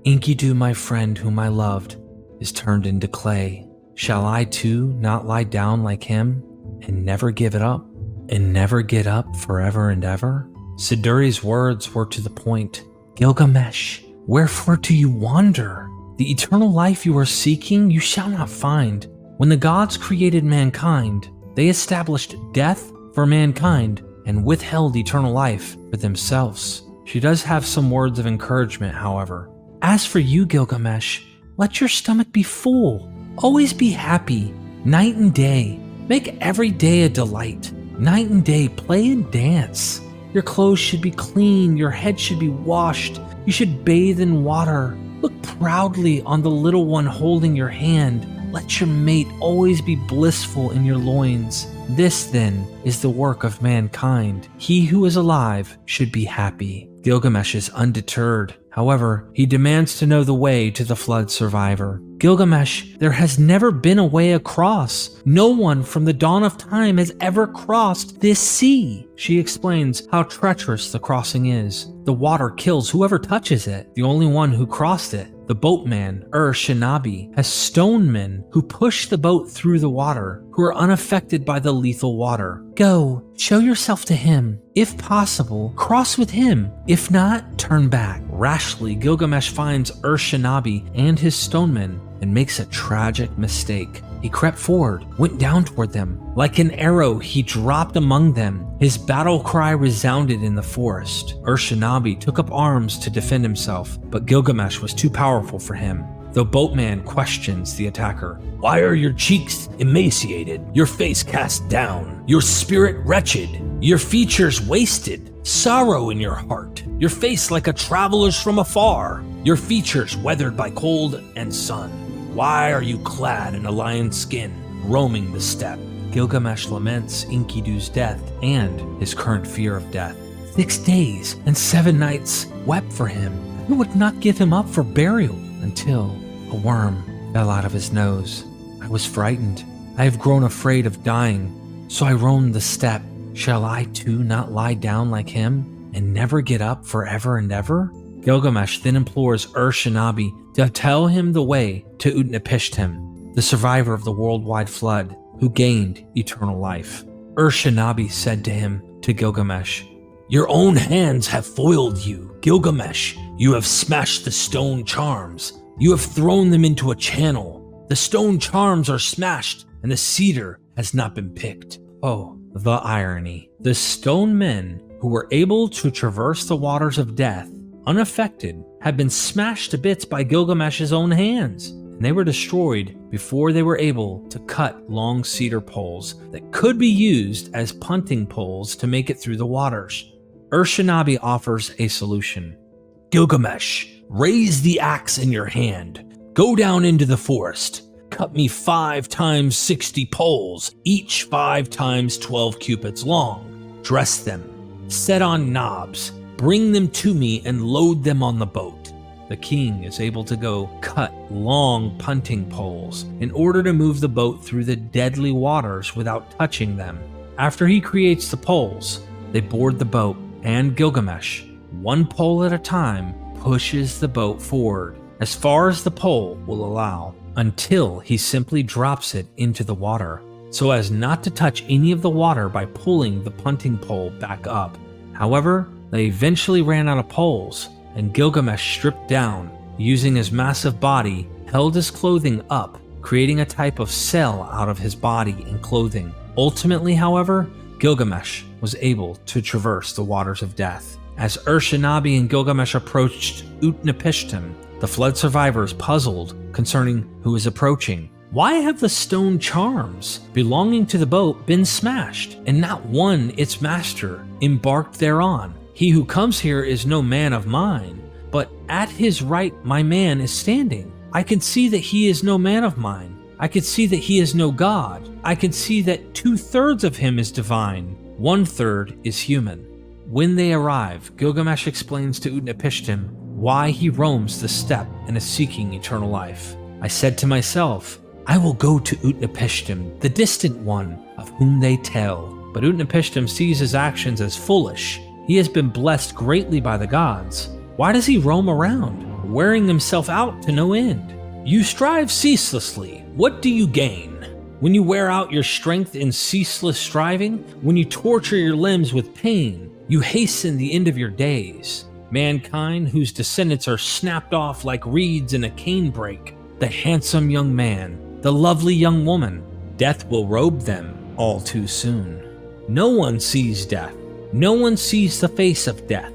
Enkidu, my friend whom I loved, is turned into clay. Shall I too not lie down like him and never give it up and never get up forever and ever? Siduri's words were to the point. "Gilgamesh, wherefore do you wander? The eternal life you are seeking you shall not find. When the gods created mankind, they established death for mankind and withheld eternal life for themselves." She does have some words of encouragement, however. "As for you, Gilgamesh, let your stomach be full. Always be happy, night and day. Make every day a delight. Night and day, play and dance. Your clothes should be clean, your head should be washed. You should bathe in water. Look proudly on the little one holding your hand. Let your mate always be blissful in your loins. This, then, is the work of mankind. He who is alive should be happy. Gilgamesh is undeterred. However, he demands to know the way to the flood survivor. Gilgamesh, there has never been a way across. No one from the dawn of time has ever crossed this sea. She explains how treacherous the crossing is. The water kills whoever touches it. The only one who crossed it, the boatman, Shinabi, has stone men who push the boat through the water, who are unaffected by the lethal water. Go, show yourself to him. If possible, cross with him. If not, turn back. Rashly, Gilgamesh finds Shinabi and his stonemen and makes a tragic mistake. He crept forward, went down toward them. Like an arrow, he dropped among them. His battle cry resounded in the forest. Shinabi took up arms to defend himself, but Gilgamesh was too powerful for him. The boatman questions the attacker. Why are your cheeks emaciated, your face cast down, your spirit wretched, your features wasted, sorrow in your heart, your face like a traveler's from afar, your features weathered by cold and sun? Why are you clad in a lion's skin, roaming the steppe? Gilgamesh laments Enkidu's death and his current fear of death. 6 days and 7 nights wept for him, who would not give him up for burial, until a worm fell out of his nose. I was frightened. I have grown afraid of dying, so I roamed the steppe. Shall I too not lie down like him and never get up forever and ever? Gilgamesh then implores Shinabi to tell him the way to Utnapishtim, the survivor of the worldwide flood, who gained eternal life. Shinabi said to him, to Gilgamesh, your own hands have foiled you, Gilgamesh. You have smashed the stone charms. You have thrown them into a channel. The stone charms are smashed, and the cedar has not been picked. Oh, the irony. The stone men who were able to traverse the waters of death unaffected had been smashed to bits by Gilgamesh's own hands, and they were destroyed before they were able to cut long cedar poles that could be used as punting poles to make it through the waters. Shinabi offers a solution. Gilgamesh, raise the axe in your hand. Go down into the forest. Cut me 5 times 60 poles, each 5 times 12 cubits long. Dress them. Set on knobs. Bring them to me and load them on the boat. The king is able to go cut long punting poles in order to move the boat through the deadly waters without touching them. After he creates the poles, they board the boat, and Gilgamesh, one pole at a time, pushes the boat forward as far as the pole will allow, until he simply drops it into the water, so as not to touch any of the water by pulling the punting pole back up. However, they eventually ran out of poles, and Gilgamesh stripped down, using his massive body, held his clothing up, creating a type of cell out of his body and clothing. Ultimately, however, Gilgamesh was able to traverse the waters of death. As Shinabi and Gilgamesh approached Utnapishtim, the flood survivors puzzled concerning who is approaching. Why have the stone charms belonging to the boat been smashed, and not one its master embarked thereon? He who comes here is no man of mine, but at his right my man is standing. I can see that he is no man of mine. I can see that he is no god. I can see that 2/3 of him is divine, 1/3 is human. When they arrive, Gilgamesh explains to Utnapishtim why he roams the steppe and is seeking eternal life. I said to myself, I will go to Utnapishtim, the distant one, of whom they tell. But Utnapishtim sees his actions as foolish. He has been blessed greatly by the gods. Why does he roam around, wearing himself out to no end? You strive ceaselessly. What do you gain? When you wear out your strength in ceaseless striving, when you torture your limbs with pain, you hasten the end of your days. Mankind, whose descendants are snapped off like reeds in a canebrake, the handsome young man, the lovely young woman, death will robe them all too soon. No one sees death. No one sees the face of death.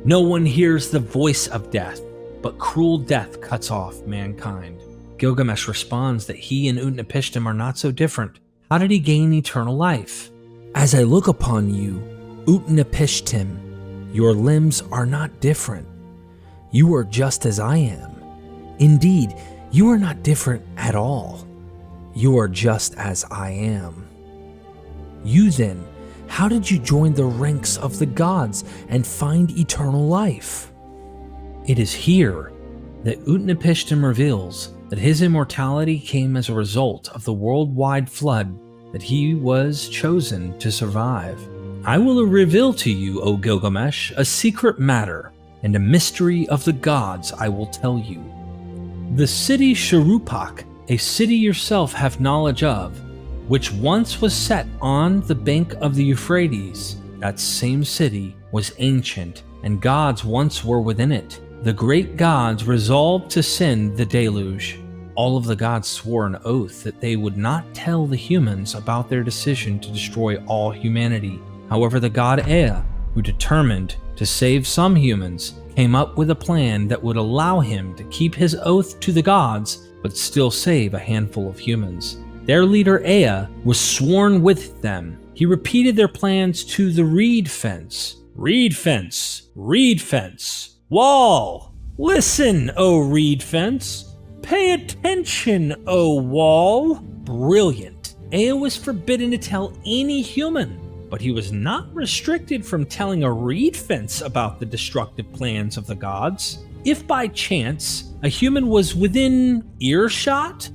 No one hears the voice of death, but cruel death cuts off mankind. Gilgamesh responds that he and Utnapishtim are not so different. How did he gain eternal life? As I look upon you, Utnapishtim, your limbs are not different. You are just as I am. Indeed, you are not different at all. You are just as I am. You then, how did you join the ranks of the gods and find eternal life? It is here that Utnapishtim reveals that his immortality came as a result of the worldwide flood that he was chosen to survive. I will reveal to you, O Gilgamesh, a secret matter and a mystery of the gods I will tell you. The city Shuruppak, a city yourself have knowledge of, which once was set on the bank of the Euphrates, that same city was ancient, and gods once were within it. The great gods resolved to send the deluge. All of the gods swore an oath that they would not tell the humans about their decision to destroy all humanity. However, the god Ea, who determined to save some humans, came up with a plan that would allow him to keep his oath to the gods, but still save a handful of humans. Their leader Ea was sworn with them. He repeated their plans to the reed fence. Reed fence, reed fence, wall. Listen, O reed fence. Pay attention, O wall. Brilliant. Ea was forbidden to tell any human, but he was not restricted from telling a reed fence about the destructive plans of the gods. If by chance a human was within earshot,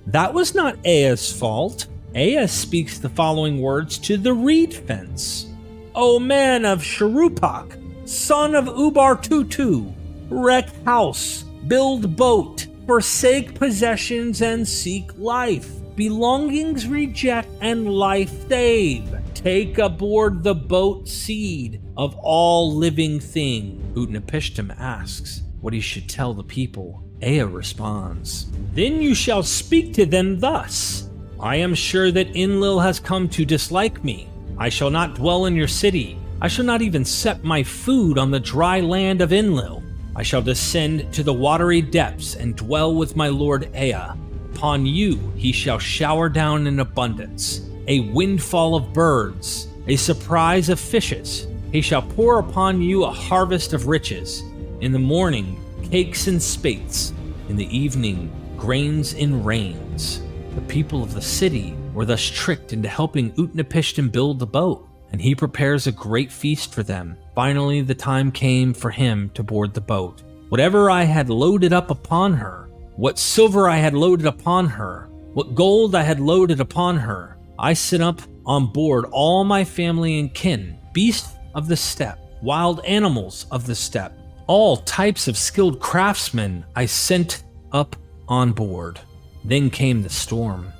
that was not Ea's fault. Ea speaks the following words to the reed fence. O man of Shuruppak, son of Ubar-Tutu, wreck house, build boat, forsake possessions and seek life. Belongings reject and life save. Take aboard the boat seed of all living thing. Utnapishtim asks what he should tell the people. Ea responds, Then you shall speak to them thus. I am sure that Enlil has come to dislike me. I shall not dwell in your city. I shall not even set my food on the dry land of Enlil. I shall descend to the watery depths and dwell with my lord Ea. Upon you he shall shower down in abundance, a windfall of birds, a surprise of fishes. He shall pour upon you a harvest of riches. In the morning, cakes and spates. In the evening, grains in rains. The people of the city were thus tricked into helping Utnapishtim build the boat, and he prepares a great feast for them. Finally, the time came for him to board the boat. Whatever I had loaded up upon her, what silver I had loaded upon her, what gold I had loaded upon her, I sent up on board all my family and kin, beasts of the steppe, wild animals of the steppe, all types of skilled craftsmen I sent up on board. Then came the storm.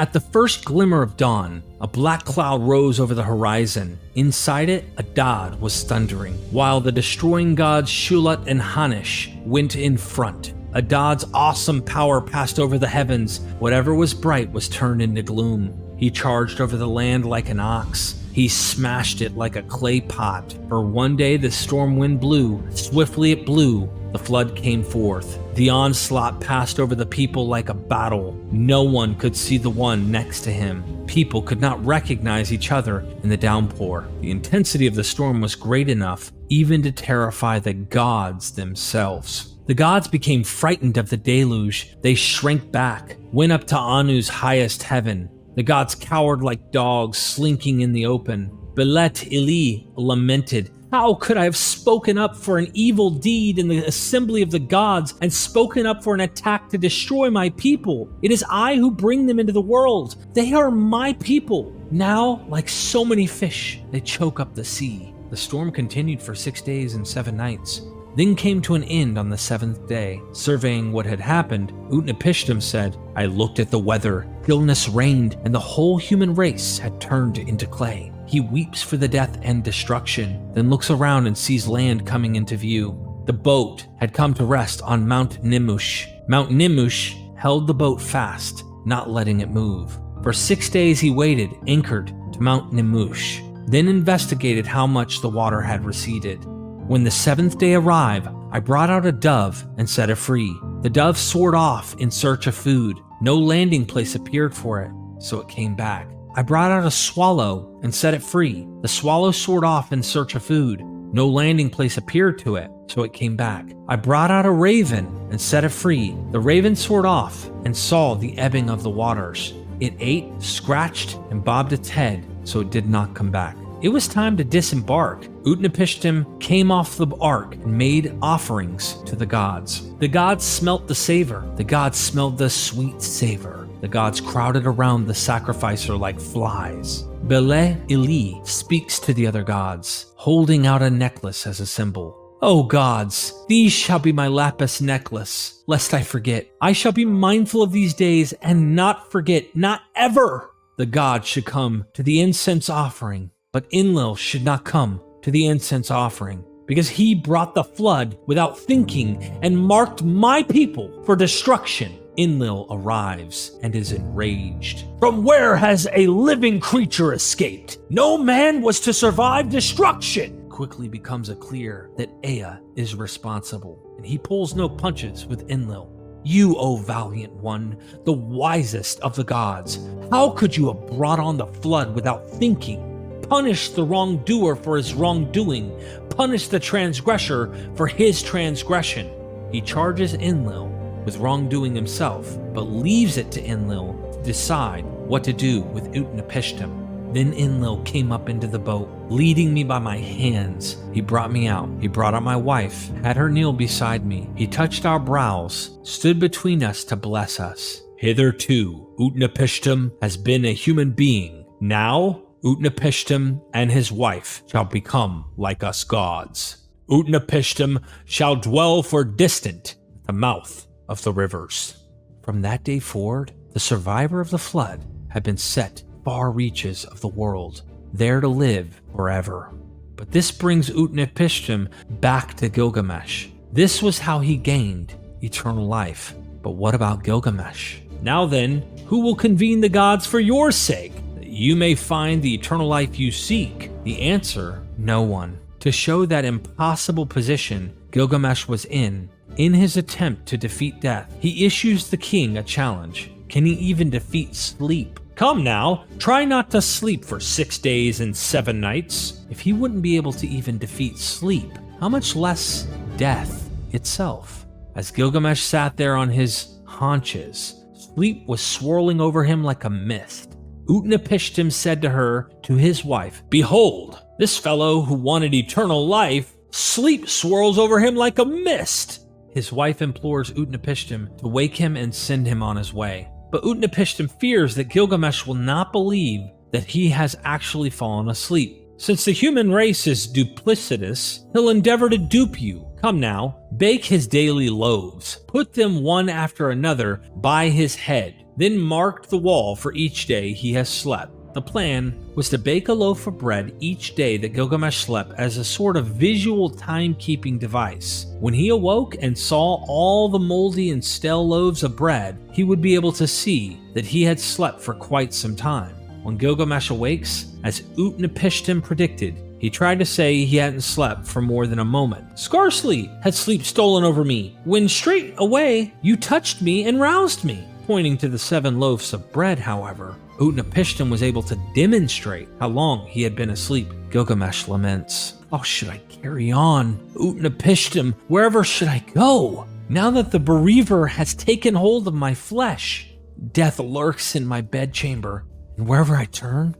At the first glimmer of dawn, a black cloud rose over the horizon. Inside it, Adad was thundering, while the destroying gods Shulat and Hanish went in front. Adad's awesome power passed over the heavens. Whatever was bright was turned into gloom. He charged over the land like an ox. He smashed it like a clay pot. For one day the storm wind blew. Swiftly it blew. The flood came forth. The onslaught passed over the people like a battle. No one could see the one next to him. People could not recognize each other in the downpour. The intensity of the storm was great enough even to terrify the gods themselves. The gods became frightened of the deluge. They shrank back, went up to Anu's highest heaven. The gods cowered like dogs, slinking in the open. Belet Ili lamented, How could I have spoken up for an evil deed in the assembly of the gods and spoken up for an attack to destroy my people? It is I who bring them into the world. They are my people. Now, like so many fish, they choke up the sea. The storm continued for 6 days and 7 nights. Then came to an end on the 7th day. Surveying what had happened, Utnapishtim said, I looked at the weather. Illness reigned, and the whole human race had turned into clay. He weeps for the death and destruction, then looks around and sees land coming into view. The boat had come to rest on Mount Nimush. Mount Nimush held the boat fast, not letting it move. For 6 days he waited, anchored to Mount Nimush, then investigated how much the water had receded. When the 7th day arrived, I brought out a dove and set it free. The dove soared off in search of food. No landing place appeared for it, so it came back. I brought out a swallow and set it free. The swallow soared off in search of food. No landing place appeared to it, so it came back. I brought out a raven and set it free. The raven soared off and saw the ebbing of the waters. It ate, scratched, and bobbed its head, so it did not come back. It was time to disembark. Utnapishtim came off the ark and made offerings to the gods. The gods smelt the savor. The gods smelled the sweet savor. The gods crowded around the sacrificer like flies. Bele Ili speaks to the other gods, holding out a necklace as a symbol. O gods, these shall be my lapis necklace, lest I forget. I shall be mindful of these days and not forget, not ever. The gods should come to the incense offering, but Enlil should not come to the incense offering, because he brought the flood without thinking and marked my people for destruction. Enlil arrives and is enraged. From where has a living creature escaped? No man was to survive destruction. Quickly becomes clear that Ea is responsible, and he pulls no punches with Enlil. You, O valiant one, the wisest of the gods, how could you have brought on the flood without thinking? Punish the wrongdoer for his wrongdoing. Punish the transgressor for his transgression. He charges Enlil with wrongdoing himself, but leaves it to Enlil to decide what to do with Utnapishtim. Then Enlil came up into the boat, leading me by my hands. He brought me out. He brought out my wife, had her kneel beside me. He touched our brows, stood between us to bless us. Hitherto, Utnapishtim has been a human being. Now, Utnapishtim and his wife shall become like us gods. Utnapishtim shall dwell for distant at the mouth of the rivers. From that day forward, the survivor of the flood had been set far reaches of the world, there to live forever. But this brings Utnapishtim back to Gilgamesh. This was how he gained eternal life. But what about Gilgamesh? Now then, who will convene the gods for your sake, that you may find the eternal life you seek? The answer, no one. To show that impossible position Gilgamesh was in his attempt to defeat death, he issues the king a challenge. Can he even defeat sleep? Come now, try not to sleep for 6 days and 7 nights. If he wouldn't be able to even defeat sleep, how much less death itself? As Gilgamesh sat there on his haunches, sleep was swirling over him like a mist. Utnapishtim said to her, to his wife, "Behold, this fellow who wanted eternal life, sleep swirls over him like a mist." His wife implores Utnapishtim to wake him and send him on his way. But Utnapishtim fears that Gilgamesh will not believe that he has actually fallen asleep. Since the human race is duplicitous, he'll endeavor to dupe you. Come now, bake his daily loaves, put them one after another by his head, then mark the wall for each day he has slept. The plan was to bake a loaf of bread each day that Gilgamesh slept as a sort of visual timekeeping device. When he awoke and saw all the moldy and stale loaves of bread, he would be able to see that he had slept for quite some time. When Gilgamesh awakes, as Utnapishtim predicted, he tried to say he hadn't slept for more than a moment. "Scarcely had sleep stolen over me, when straight away you touched me and roused me." Pointing to the 7 loaves of bread, however, Utnapishtim was able to demonstrate how long he had been asleep. Gilgamesh laments, "How should I carry on? Utnapishtim, wherever should I go? Now that the bereaver has taken hold of my flesh, death lurks in my bedchamber, and wherever I turn,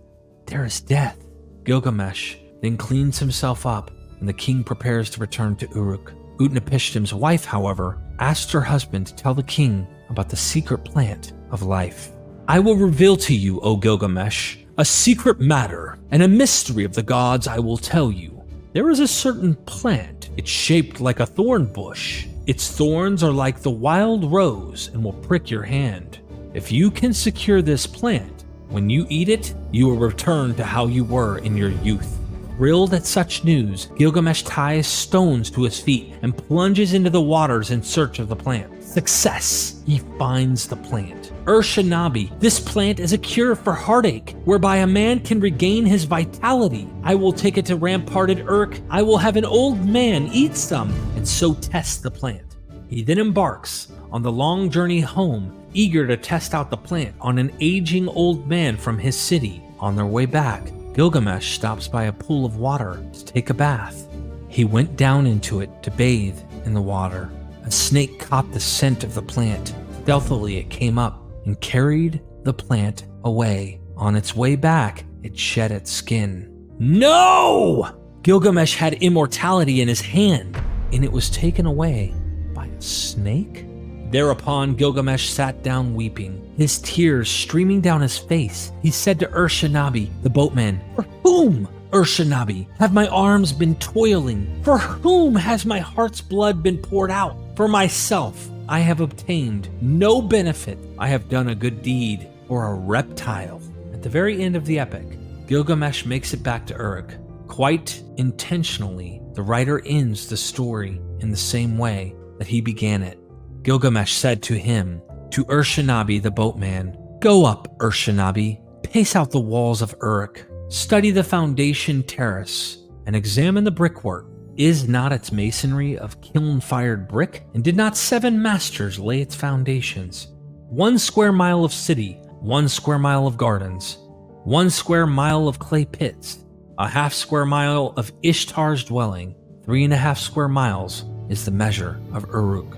there is death." Gilgamesh then cleans himself up, and the king prepares to return to Uruk. Utnapishtim's wife, however, asked her husband to tell the king about the secret plant of life. "I will reveal to you, O Gilgamesh, a secret matter and a mystery of the gods I will tell you. There is a certain plant. It's shaped like a thorn bush. Its thorns are like the wild rose and will prick your hand. If you can secure this plant, when you eat it, you will return to how you were in your youth." Thrilled at such news, Gilgamesh ties stones to his feet and plunges into the waters in search of the plant. Success! He finds the plant. Urshanabi, this plant is a cure for heartache, whereby a man can regain his vitality. I will take it to ramparted Uruk. I will have an old man eat some, and so test the plant. He then embarks on the long journey home eager to test out the plant on an aging old man from his city. On their way back, Gilgamesh stops by a pool of water to take a bath. He went down into it to bathe in the water. A snake caught the scent of the plant. Stealthily, it came up and carried the plant away. On its way back, it shed its skin. No! Gilgamesh had immortality in his hand, and it was taken away by a snake? Thereupon, Gilgamesh sat down weeping, his tears streaming down his face. He said to Urshanabi, the boatman, "For whom, Urshanabi, have my arms been toiling? For whom has my heart's blood been poured out? For myself, I have obtained no benefit. I have done a good deed for a reptile." At the very end of the epic, Gilgamesh makes it back to Uruk. Quite intentionally, the writer ends the story in the same way that he began it. Gilgamesh said to him, to Urshanabi the boatman, "Go up, Urshanabi, pace out the walls of Uruk, study the foundation terrace, and examine the brickwork. Is not its masonry of kiln-fired brick? And did not 7 masters lay its foundations? 1 square mile of city, 1 square mile of gardens, 1 square mile of clay pits, a half square mile of Ishtar's dwelling, 3.5 square miles is the measure of Uruk."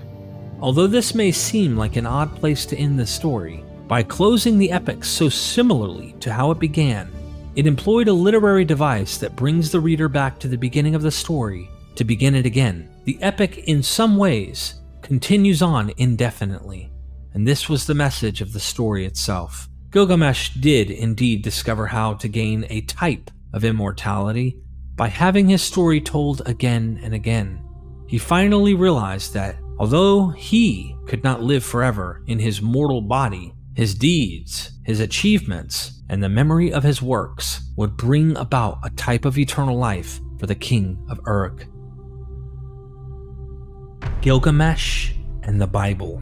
Although this may seem like an odd place to end the story, by closing the epic so similarly to how it began, it employed a literary device that brings the reader back to the beginning of the story to begin it again. The epic, in some ways, continues on indefinitely, and this was the message of the story itself. Gilgamesh did indeed discover how to gain a type of immortality by having his story told again and again. He finally realized that although he could not live forever in his mortal body, his deeds, his achievements, and the memory of his works would bring about a type of eternal life for the king of Uruk. Gilgamesh and the Bible.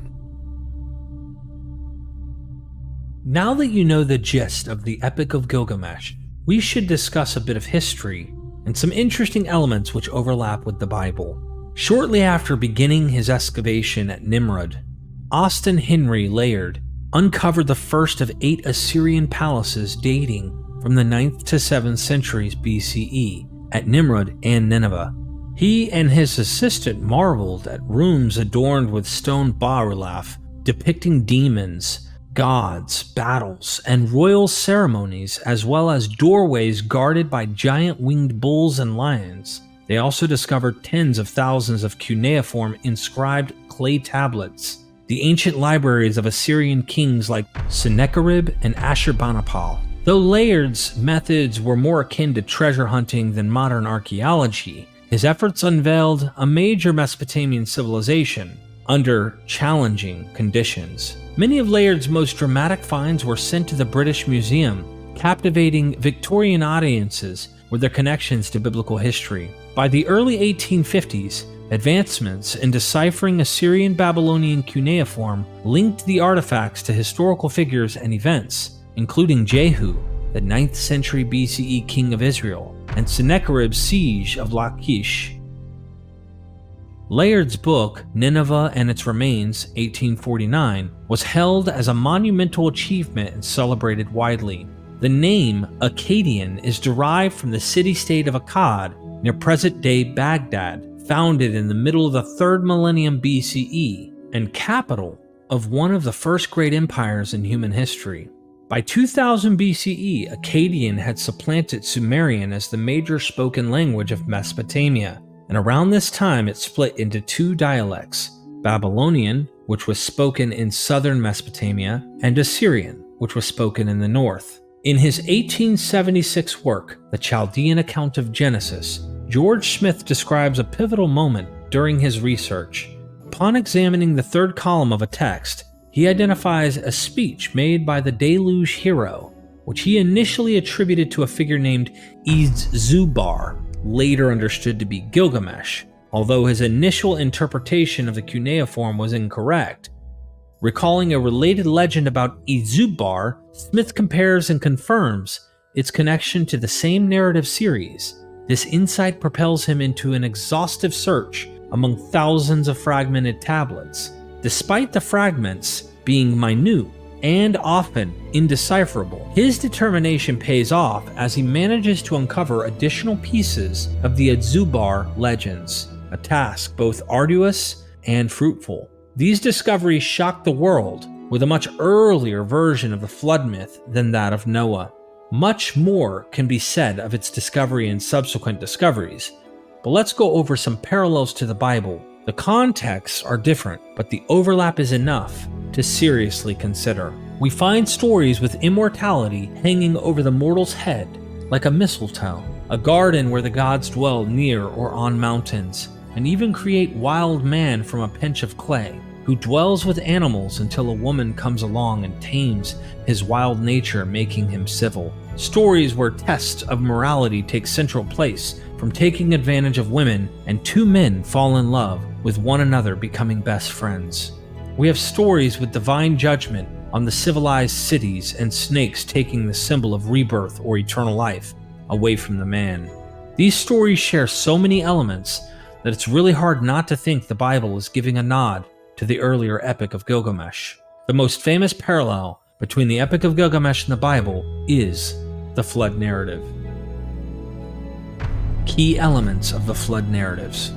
Now that you know the gist of the Epic of Gilgamesh, we should discuss a bit of history and some interesting elements which overlap with the Bible. Shortly after beginning his excavation at Nimrud, Austin Henry Layard uncovered the first of 8 Assyrian palaces dating from the 9th to 7th centuries BCE at Nimrud and Nineveh. He and his assistant marveled at rooms adorned with stone bas-relief depicting demons, gods, battles, and royal ceremonies, as well as doorways guarded by giant winged bulls and lions. They also discovered tens of thousands of cuneiform inscribed clay tablets, the ancient libraries of Assyrian kings like Sennacherib and Ashurbanipal. Though Layard's methods were more akin to treasure hunting than modern archaeology, his efforts unveiled a major Mesopotamian civilization under challenging conditions. Many of Layard's most dramatic finds were sent to the British Museum, captivating Victorian audiences with their connections to biblical history. By the early 1850s, advancements in deciphering Assyrian Babylonian cuneiform linked the artifacts to historical figures and events, including Jehu, the 9th century BCE king of Israel, and Sennacherib's siege of Lachish. Layard's book, Nineveh and Its Remains, 1849, was held as a monumental achievement and celebrated widely. The name Akkadian is derived from the city-state of Akkad near present-day Baghdad, founded in the middle of the 3rd millennium BCE, and capital of one of the first great empires in human history. By 2000 BCE, Akkadian had supplanted Sumerian as the major spoken language of Mesopotamia, and around this time it split into 2 dialects, Babylonian, which was spoken in southern Mesopotamia, and Assyrian, which was spoken in the north. In his 1876 work, The Chaldean Account of Genesis, George Smith describes a pivotal moment during his research. Upon examining the 3rd column of a text, he identifies a speech made by the deluge hero, which he initially attributed to a figure named Izzubar, later understood to be Gilgamesh, although his initial interpretation of the cuneiform was incorrect. Recalling a related legend about Izzubar, Smith compares and confirms its connection to the same narrative series. This insight propels him into an exhaustive search among thousands of fragmented tablets. Despite the fragments, being minute and often indecipherable. His determination pays off as he manages to uncover additional pieces of the Adzubar legends, a task both arduous and fruitful. These discoveries shock the world with a much earlier version of the flood myth than that of Noah. Much more can be said of its discovery and subsequent discoveries, but let's go over some parallels to the Bible. The contexts are different, but the overlap is enough to seriously consider. We find stories with immortality hanging over the mortal's head, like a mistletoe, a garden where the gods dwell near or on mountains, and even create wild man from a pinch of clay, who dwells with animals until a woman comes along and tames his wild nature, making him civil. Stories where tests of morality take central place, from taking advantage of women and two men fall in love with one another, becoming best friends. We have stories with divine judgment on the civilized cities and snakes taking the symbol of rebirth or eternal life away from the man. These stories share so many elements that it's really hard not to think the Bible is giving a nod to the earlier Epic of Gilgamesh. The most famous parallel between the Epic of Gilgamesh and the Bible is the flood narrative. Key elements of the flood narratives.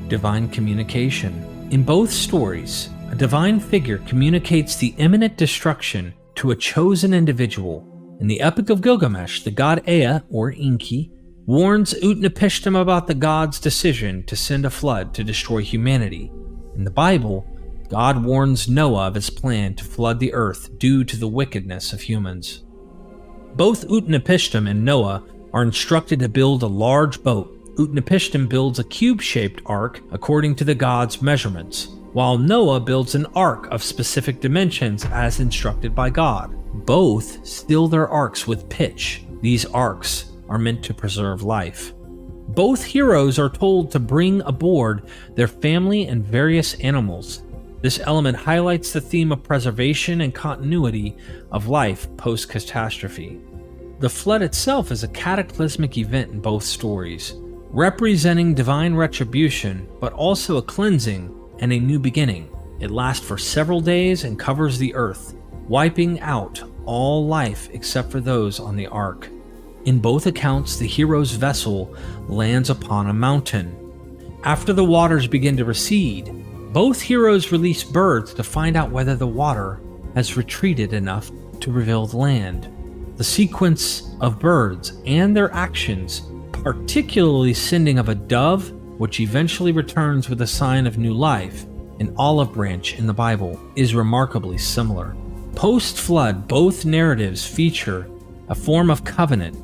Divine communication. In both stories, a divine figure communicates the imminent destruction to a chosen individual. In the Epic of Gilgamesh, the god Ea, or Enki, warns Utnapishtim about the god's decision to send a flood to destroy humanity. In the Bible, God warns Noah of his plan to flood the earth due to the wickedness of humans. Both Utnapishtim and Noah are instructed to build a large boat. Utnapishtim builds a cube-shaped ark according to the god's measurements, while Noah builds an ark of specific dimensions as instructed by God. Both seal their arks with pitch. These arks are meant to preserve life. Both heroes are told to bring aboard their family and various animals. This element highlights the theme of preservation and continuity of life post-catastrophe. The flood itself is a cataclysmic event in both stories, representing divine retribution, but also a cleansing and a new beginning. It lasts for several days and covers the earth, wiping out all life except for those on the ark. In both accounts, the hero's vessel lands upon a mountain. After the waters begin to recede, both heroes release birds to find out whether the water has retreated enough to reveal the land. The sequence of birds and their actions, particularly sending of a dove, which eventually returns with a sign of new life, an olive branch in the Bible, is remarkably similar. Post-flood, both narratives feature a form of covenant.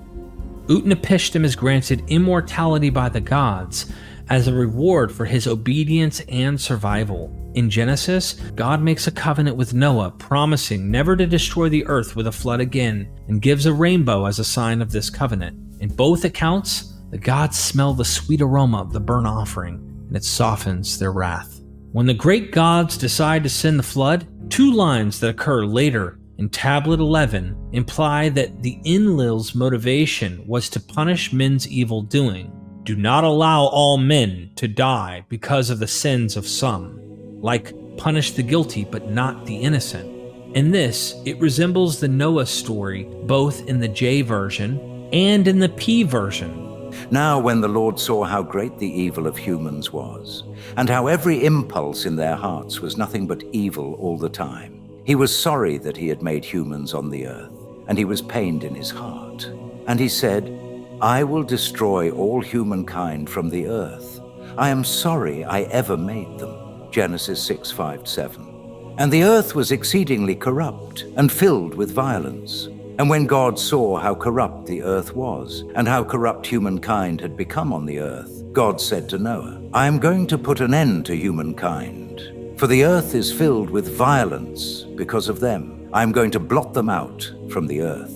Utnapishtim is granted immortality by the gods as a reward for his obedience and survival. In Genesis, God makes a covenant with Noah, promising never to destroy the earth with a flood again, and gives a rainbow as a sign of this covenant. In both accounts, the gods smell the sweet aroma of the burnt offering, and it softens their wrath. When the great gods decide to send the flood, two lines that occur later in Tablet 11 imply that the Enlil's motivation was to punish men's evil doing. Do not allow all men to die because of the sins of some. Like, punish the guilty but not the innocent. In this, it resembles the Noah story both in the J version and in the P version. Now when the Lord saw how great the evil of humans was, and how every impulse in their hearts was nothing but evil all the time, he was sorry that he had made humans on the earth, and he was pained in his heart. And he said, I will destroy all humankind from the earth. I am sorry I ever made them. Genesis 6:5-7. And the earth was exceedingly corrupt and filled with violence. And when God saw how corrupt the earth was, and how corrupt humankind had become on the earth, God said to Noah, I am going to put an end to humankind, for the earth is filled with violence because of them. I am going to blot them out from the earth.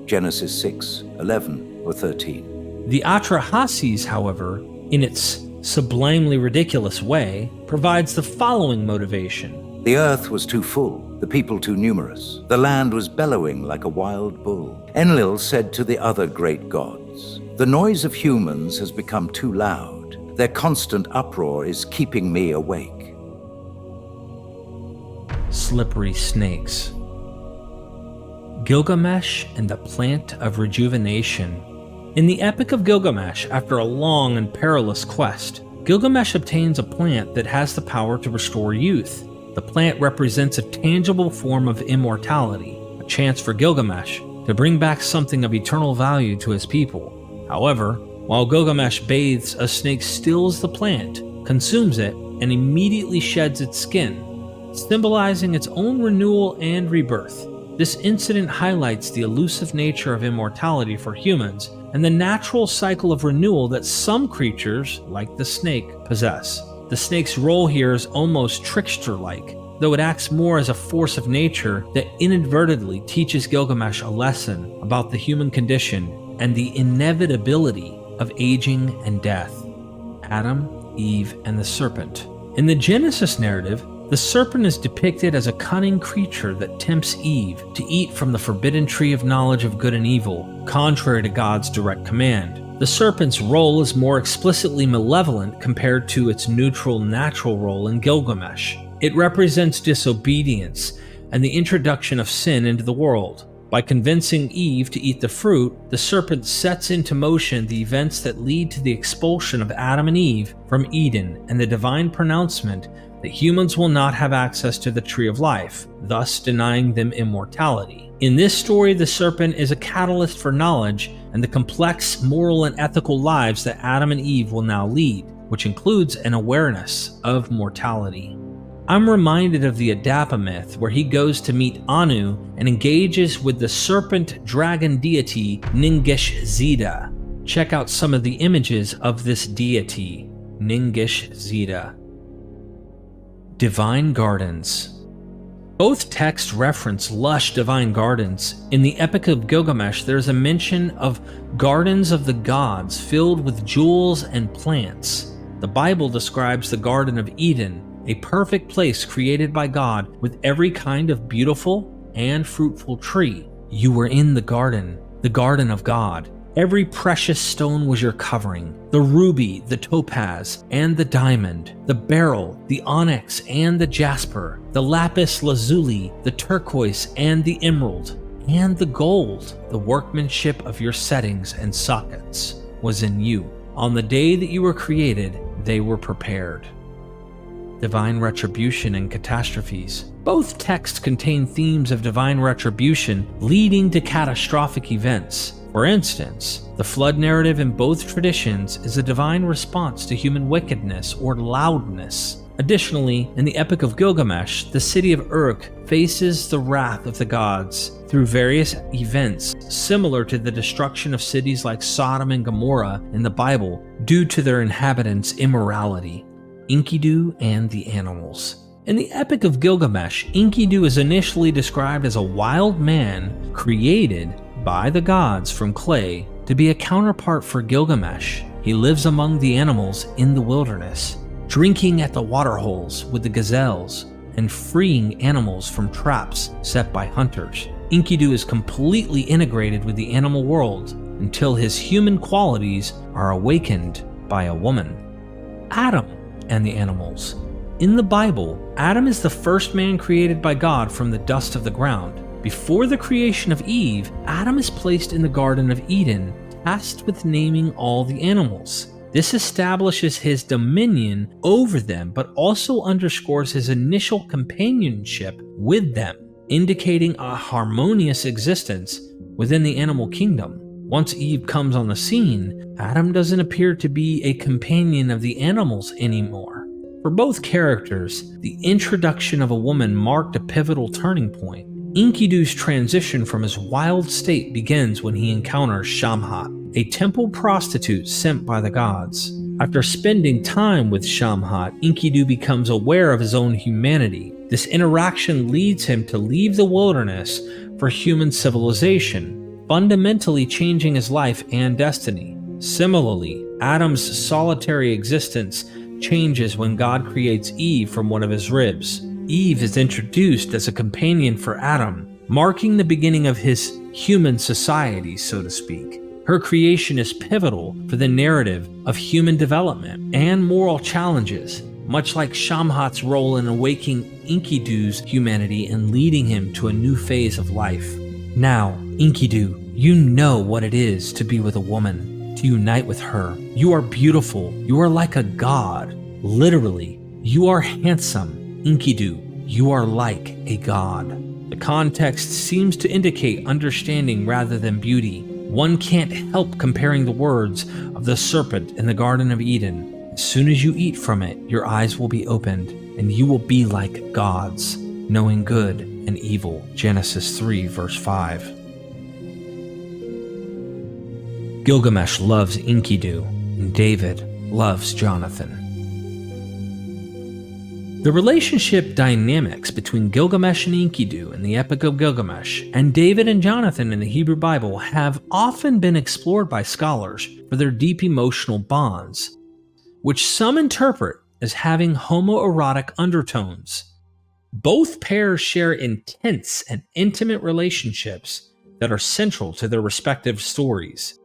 Genesis 6:11-13. The Atrahasis, however, in its sublimely ridiculous way, provides the following motivation. The earth was too full, the people too numerous. The land was bellowing like a wild bull. Enlil said to the other great gods, the noise of humans has become too loud. Their constant uproar is keeping me awake. slippery snakes. Gilgamesh and the Plant of Rejuvenation. In the Epic of Gilgamesh, after a long and perilous quest, Gilgamesh obtains a plant that has the power to restore youth. The plant represents a tangible form of immortality, a chance for Gilgamesh to bring back something of eternal value to his people. However, while Gilgamesh bathes, a snake steals the plant, consumes it, and immediately sheds its skin, symbolizing its own renewal and rebirth. This incident highlights the elusive nature of immortality for humans and the natural cycle of renewal that some creatures, like the snake, possess. The snake's role here is almost trickster-like, though it acts more as a force of nature that inadvertently teaches Gilgamesh a lesson about the human condition and the inevitability of aging and death. Adam, Eve, and the serpent. In the Genesis narrative, the serpent is depicted as a cunning creature that tempts Eve to eat from the forbidden tree of knowledge of good and evil, contrary to God's direct command. The serpent's role is more explicitly malevolent compared to its neutral, natural role in Gilgamesh. It represents disobedience and the introduction of sin into the world. By convincing Eve to eat the fruit, the serpent sets into motion the events that lead to the expulsion of Adam and Eve from Eden and the divine pronouncement that humans will not have access to the tree of life, thus denying them immortality. In this story, the serpent is a catalyst for knowledge and the complex moral and ethical lives that Adam and Eve will now lead, which includes an awareness of mortality. I'm reminded of the Adapa myth, where he goes to meet Anu and engages with the serpent dragon deity Ningish-Zida. Check out some of the images of this deity, Ningish-Zida. Divine Gardens. Both texts reference lush divine gardens. In the Epic of Gilgamesh, there is a mention of gardens of the gods filled with jewels and plants. The Bible describes the Garden of Eden, a perfect place created by God with every kind of beautiful and fruitful tree. You were in the garden of God. Every precious stone was your covering: the ruby, the topaz, and the diamond, the beryl, the onyx, and the jasper, the lapis lazuli, the turquoise, and the emerald, and the gold. The workmanship of your settings and sockets was in you. On the day that you were created, they were prepared. Divine Retribution and Catastrophes. Both texts contain themes of divine retribution leading to catastrophic events. For instance, the flood narrative in both traditions is a divine response to human wickedness or loudness. Additionally, in the Epic of Gilgamesh, the city of Uruk faces the wrath of the gods through various events similar to the destruction of cities like Sodom and Gomorrah in the Bible due to their inhabitants' immorality. Enkidu and the animals. In the Epic of Gilgamesh, Enkidu is initially described as a wild man created by the gods from clay to be a counterpart for Gilgamesh. He lives among the animals in the wilderness, drinking at the waterholes with the gazelles and freeing animals from traps set by hunters. Enkidu is completely integrated with the animal world until his human qualities are awakened by a woman. Adam and the animals. In the Bible, Adam is the first man created by God from the dust of the ground. Before the creation of Eve, Adam is placed in the Garden of Eden, tasked with naming all the animals. This establishes his dominion over them, but also underscores his initial companionship with them, indicating a harmonious existence within the animal kingdom. Once Eve comes on the scene, Adam doesn't appear to be a companion of the animals anymore. For both characters, the introduction of a woman marked a pivotal turning point. Enkidu's transition from his wild state begins when he encounters Shamhat, a temple prostitute sent by the gods. After spending time with Shamhat, Enkidu becomes aware of his own humanity. This interaction leads him to leave the wilderness for human civilization, fundamentally changing his life and destiny. Similarly, Adam's solitary existence changes when God creates Eve from one of his ribs. Eve is introduced as a companion for Adam, marking the beginning of his human society, so to speak. Her creation is pivotal for the narrative of human development and moral challenges, much like Shamhat's role in awakening Enkidu's humanity and leading him to a new phase of life. Now, Enkidu, you know what it is to be with a woman, to unite with her. You are beautiful. You are like a god. Literally, you are handsome. Enkidu, you are like a god. The context seems to indicate understanding rather than beauty. One can't help comparing the words of the serpent in the Garden of Eden. As soon as you eat from it, your eyes will be opened, and you will be like gods, knowing good and evil. Genesis 3, verse 5. Gilgamesh loves Enkidu, and David loves Jonathan. The relationship dynamics between Gilgamesh and Enkidu in the Epic of Gilgamesh and David and Jonathan in the Hebrew Bible have often been explored by scholars for their deep emotional bonds, which some interpret as having homoerotic undertones. Both pairs share intense and intimate relationships that are central to their respective stories,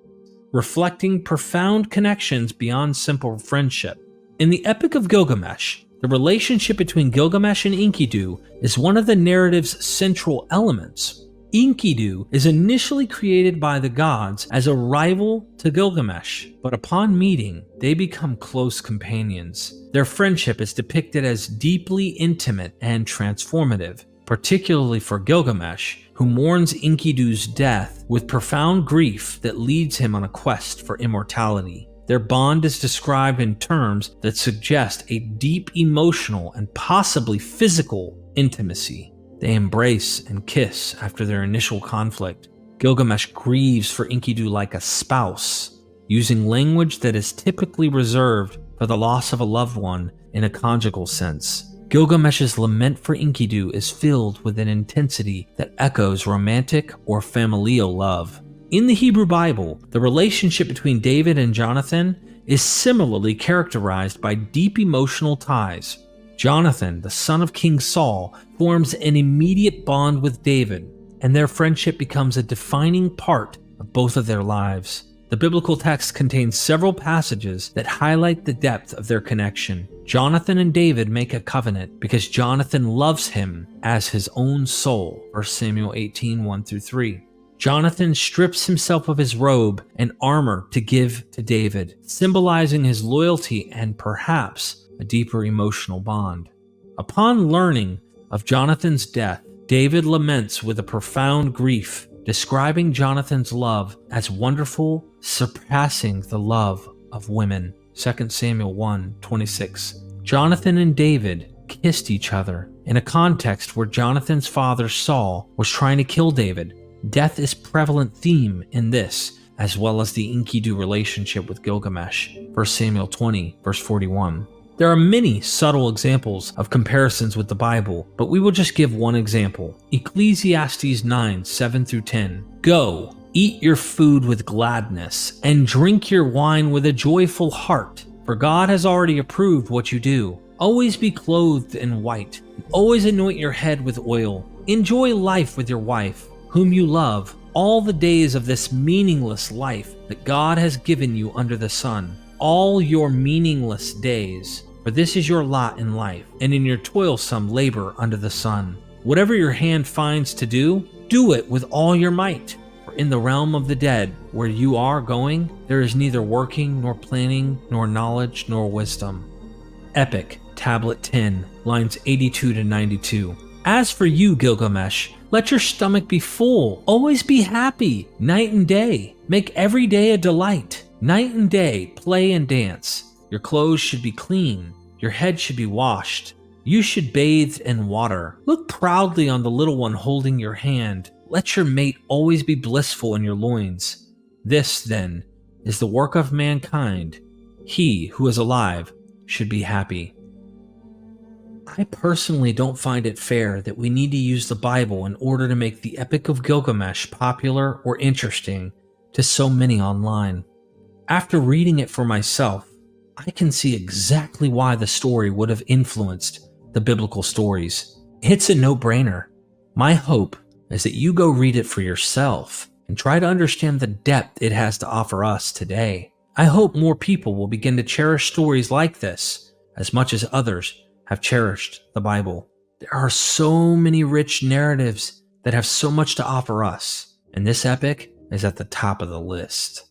reflecting profound connections beyond simple friendship. In the Epic of Gilgamesh, the relationship between Gilgamesh and Enkidu is one of the narrative's central elements. Enkidu is initially created by the gods as a rival to Gilgamesh, but upon meeting, they become close companions. Their friendship is depicted as deeply intimate and transformative, particularly for Gilgamesh, who mourns Enkidu's death with profound grief that leads him on a quest for immortality. Their bond is described in terms that suggest a deep emotional and possibly physical intimacy. They embrace and kiss after their initial conflict. Gilgamesh grieves for Enkidu like a spouse, using language that is typically reserved for the loss of a loved one in a conjugal sense. Gilgamesh's lament for Enkidu is filled with an intensity that echoes romantic or familial love. In the Hebrew Bible, the relationship between David and Jonathan is similarly characterized by deep emotional ties. Jonathan, the son of King Saul, forms an immediate bond with David, and their friendship becomes a defining part of both of their lives. The biblical text contains several passages that highlight the depth of their connection. Jonathan and David make a covenant because Jonathan loves him as his own soul, 1 Samuel 18, 1-3. Jonathan strips himself of his robe and armor to give to David, symbolizing his loyalty and perhaps a deeper emotional bond. Upon learning of Jonathan's death, David laments with a profound grief, describing Jonathan's love as wonderful, surpassing the love of women. 2 Samuel 1:26. Jonathan and David kissed each other in a context where Jonathan's father Saul was trying to kill David. Death is a prevalent theme in this, as well as the Enkidu relationship with Gilgamesh, 1 Samuel 20, verse 41. There are many subtle examples of comparisons with the Bible, but we will just give one example. Ecclesiastes 9, 7-10. Go, eat your food with gladness, and drink your wine with a joyful heart, for God has already approved what you do. Always be clothed in white, and always anoint your head with oil. Enjoy life with your wife, whom you love, all the days of this meaningless life that God has given you under the sun, all your meaningless days. For this is your lot in life, and in your toilsome labor under the sun. Whatever your hand finds to do, do it with all your might. For in the realm of the dead, where you are going, there is neither working, nor planning, nor knowledge, nor wisdom. Epic, Tablet 10, lines 82-92. As for you, Gilgamesh, let your stomach be full. Always be happy, night and day. Make every day a delight. Night and day, play and dance. Your clothes should be clean. Your head should be washed. You should bathe in water. Look proudly on the little one holding your hand. Let your mate always be blissful in your loins. This, then, is the work of mankind. He who is alive should be happy. I personally don't find it fair that we need to use the Bible in order to make the Epic of Gilgamesh popular or interesting to so many online. After reading it for myself, I can see exactly why the story would have influenced the biblical stories. It's a no-brainer. My hope is that you go read it for yourself and try to understand the depth it has to offer us today. I hope more people will begin to cherish stories like this as much as others have cherished the Bible. There are so many rich narratives that have so much to offer us, and this epic is at the top of the list.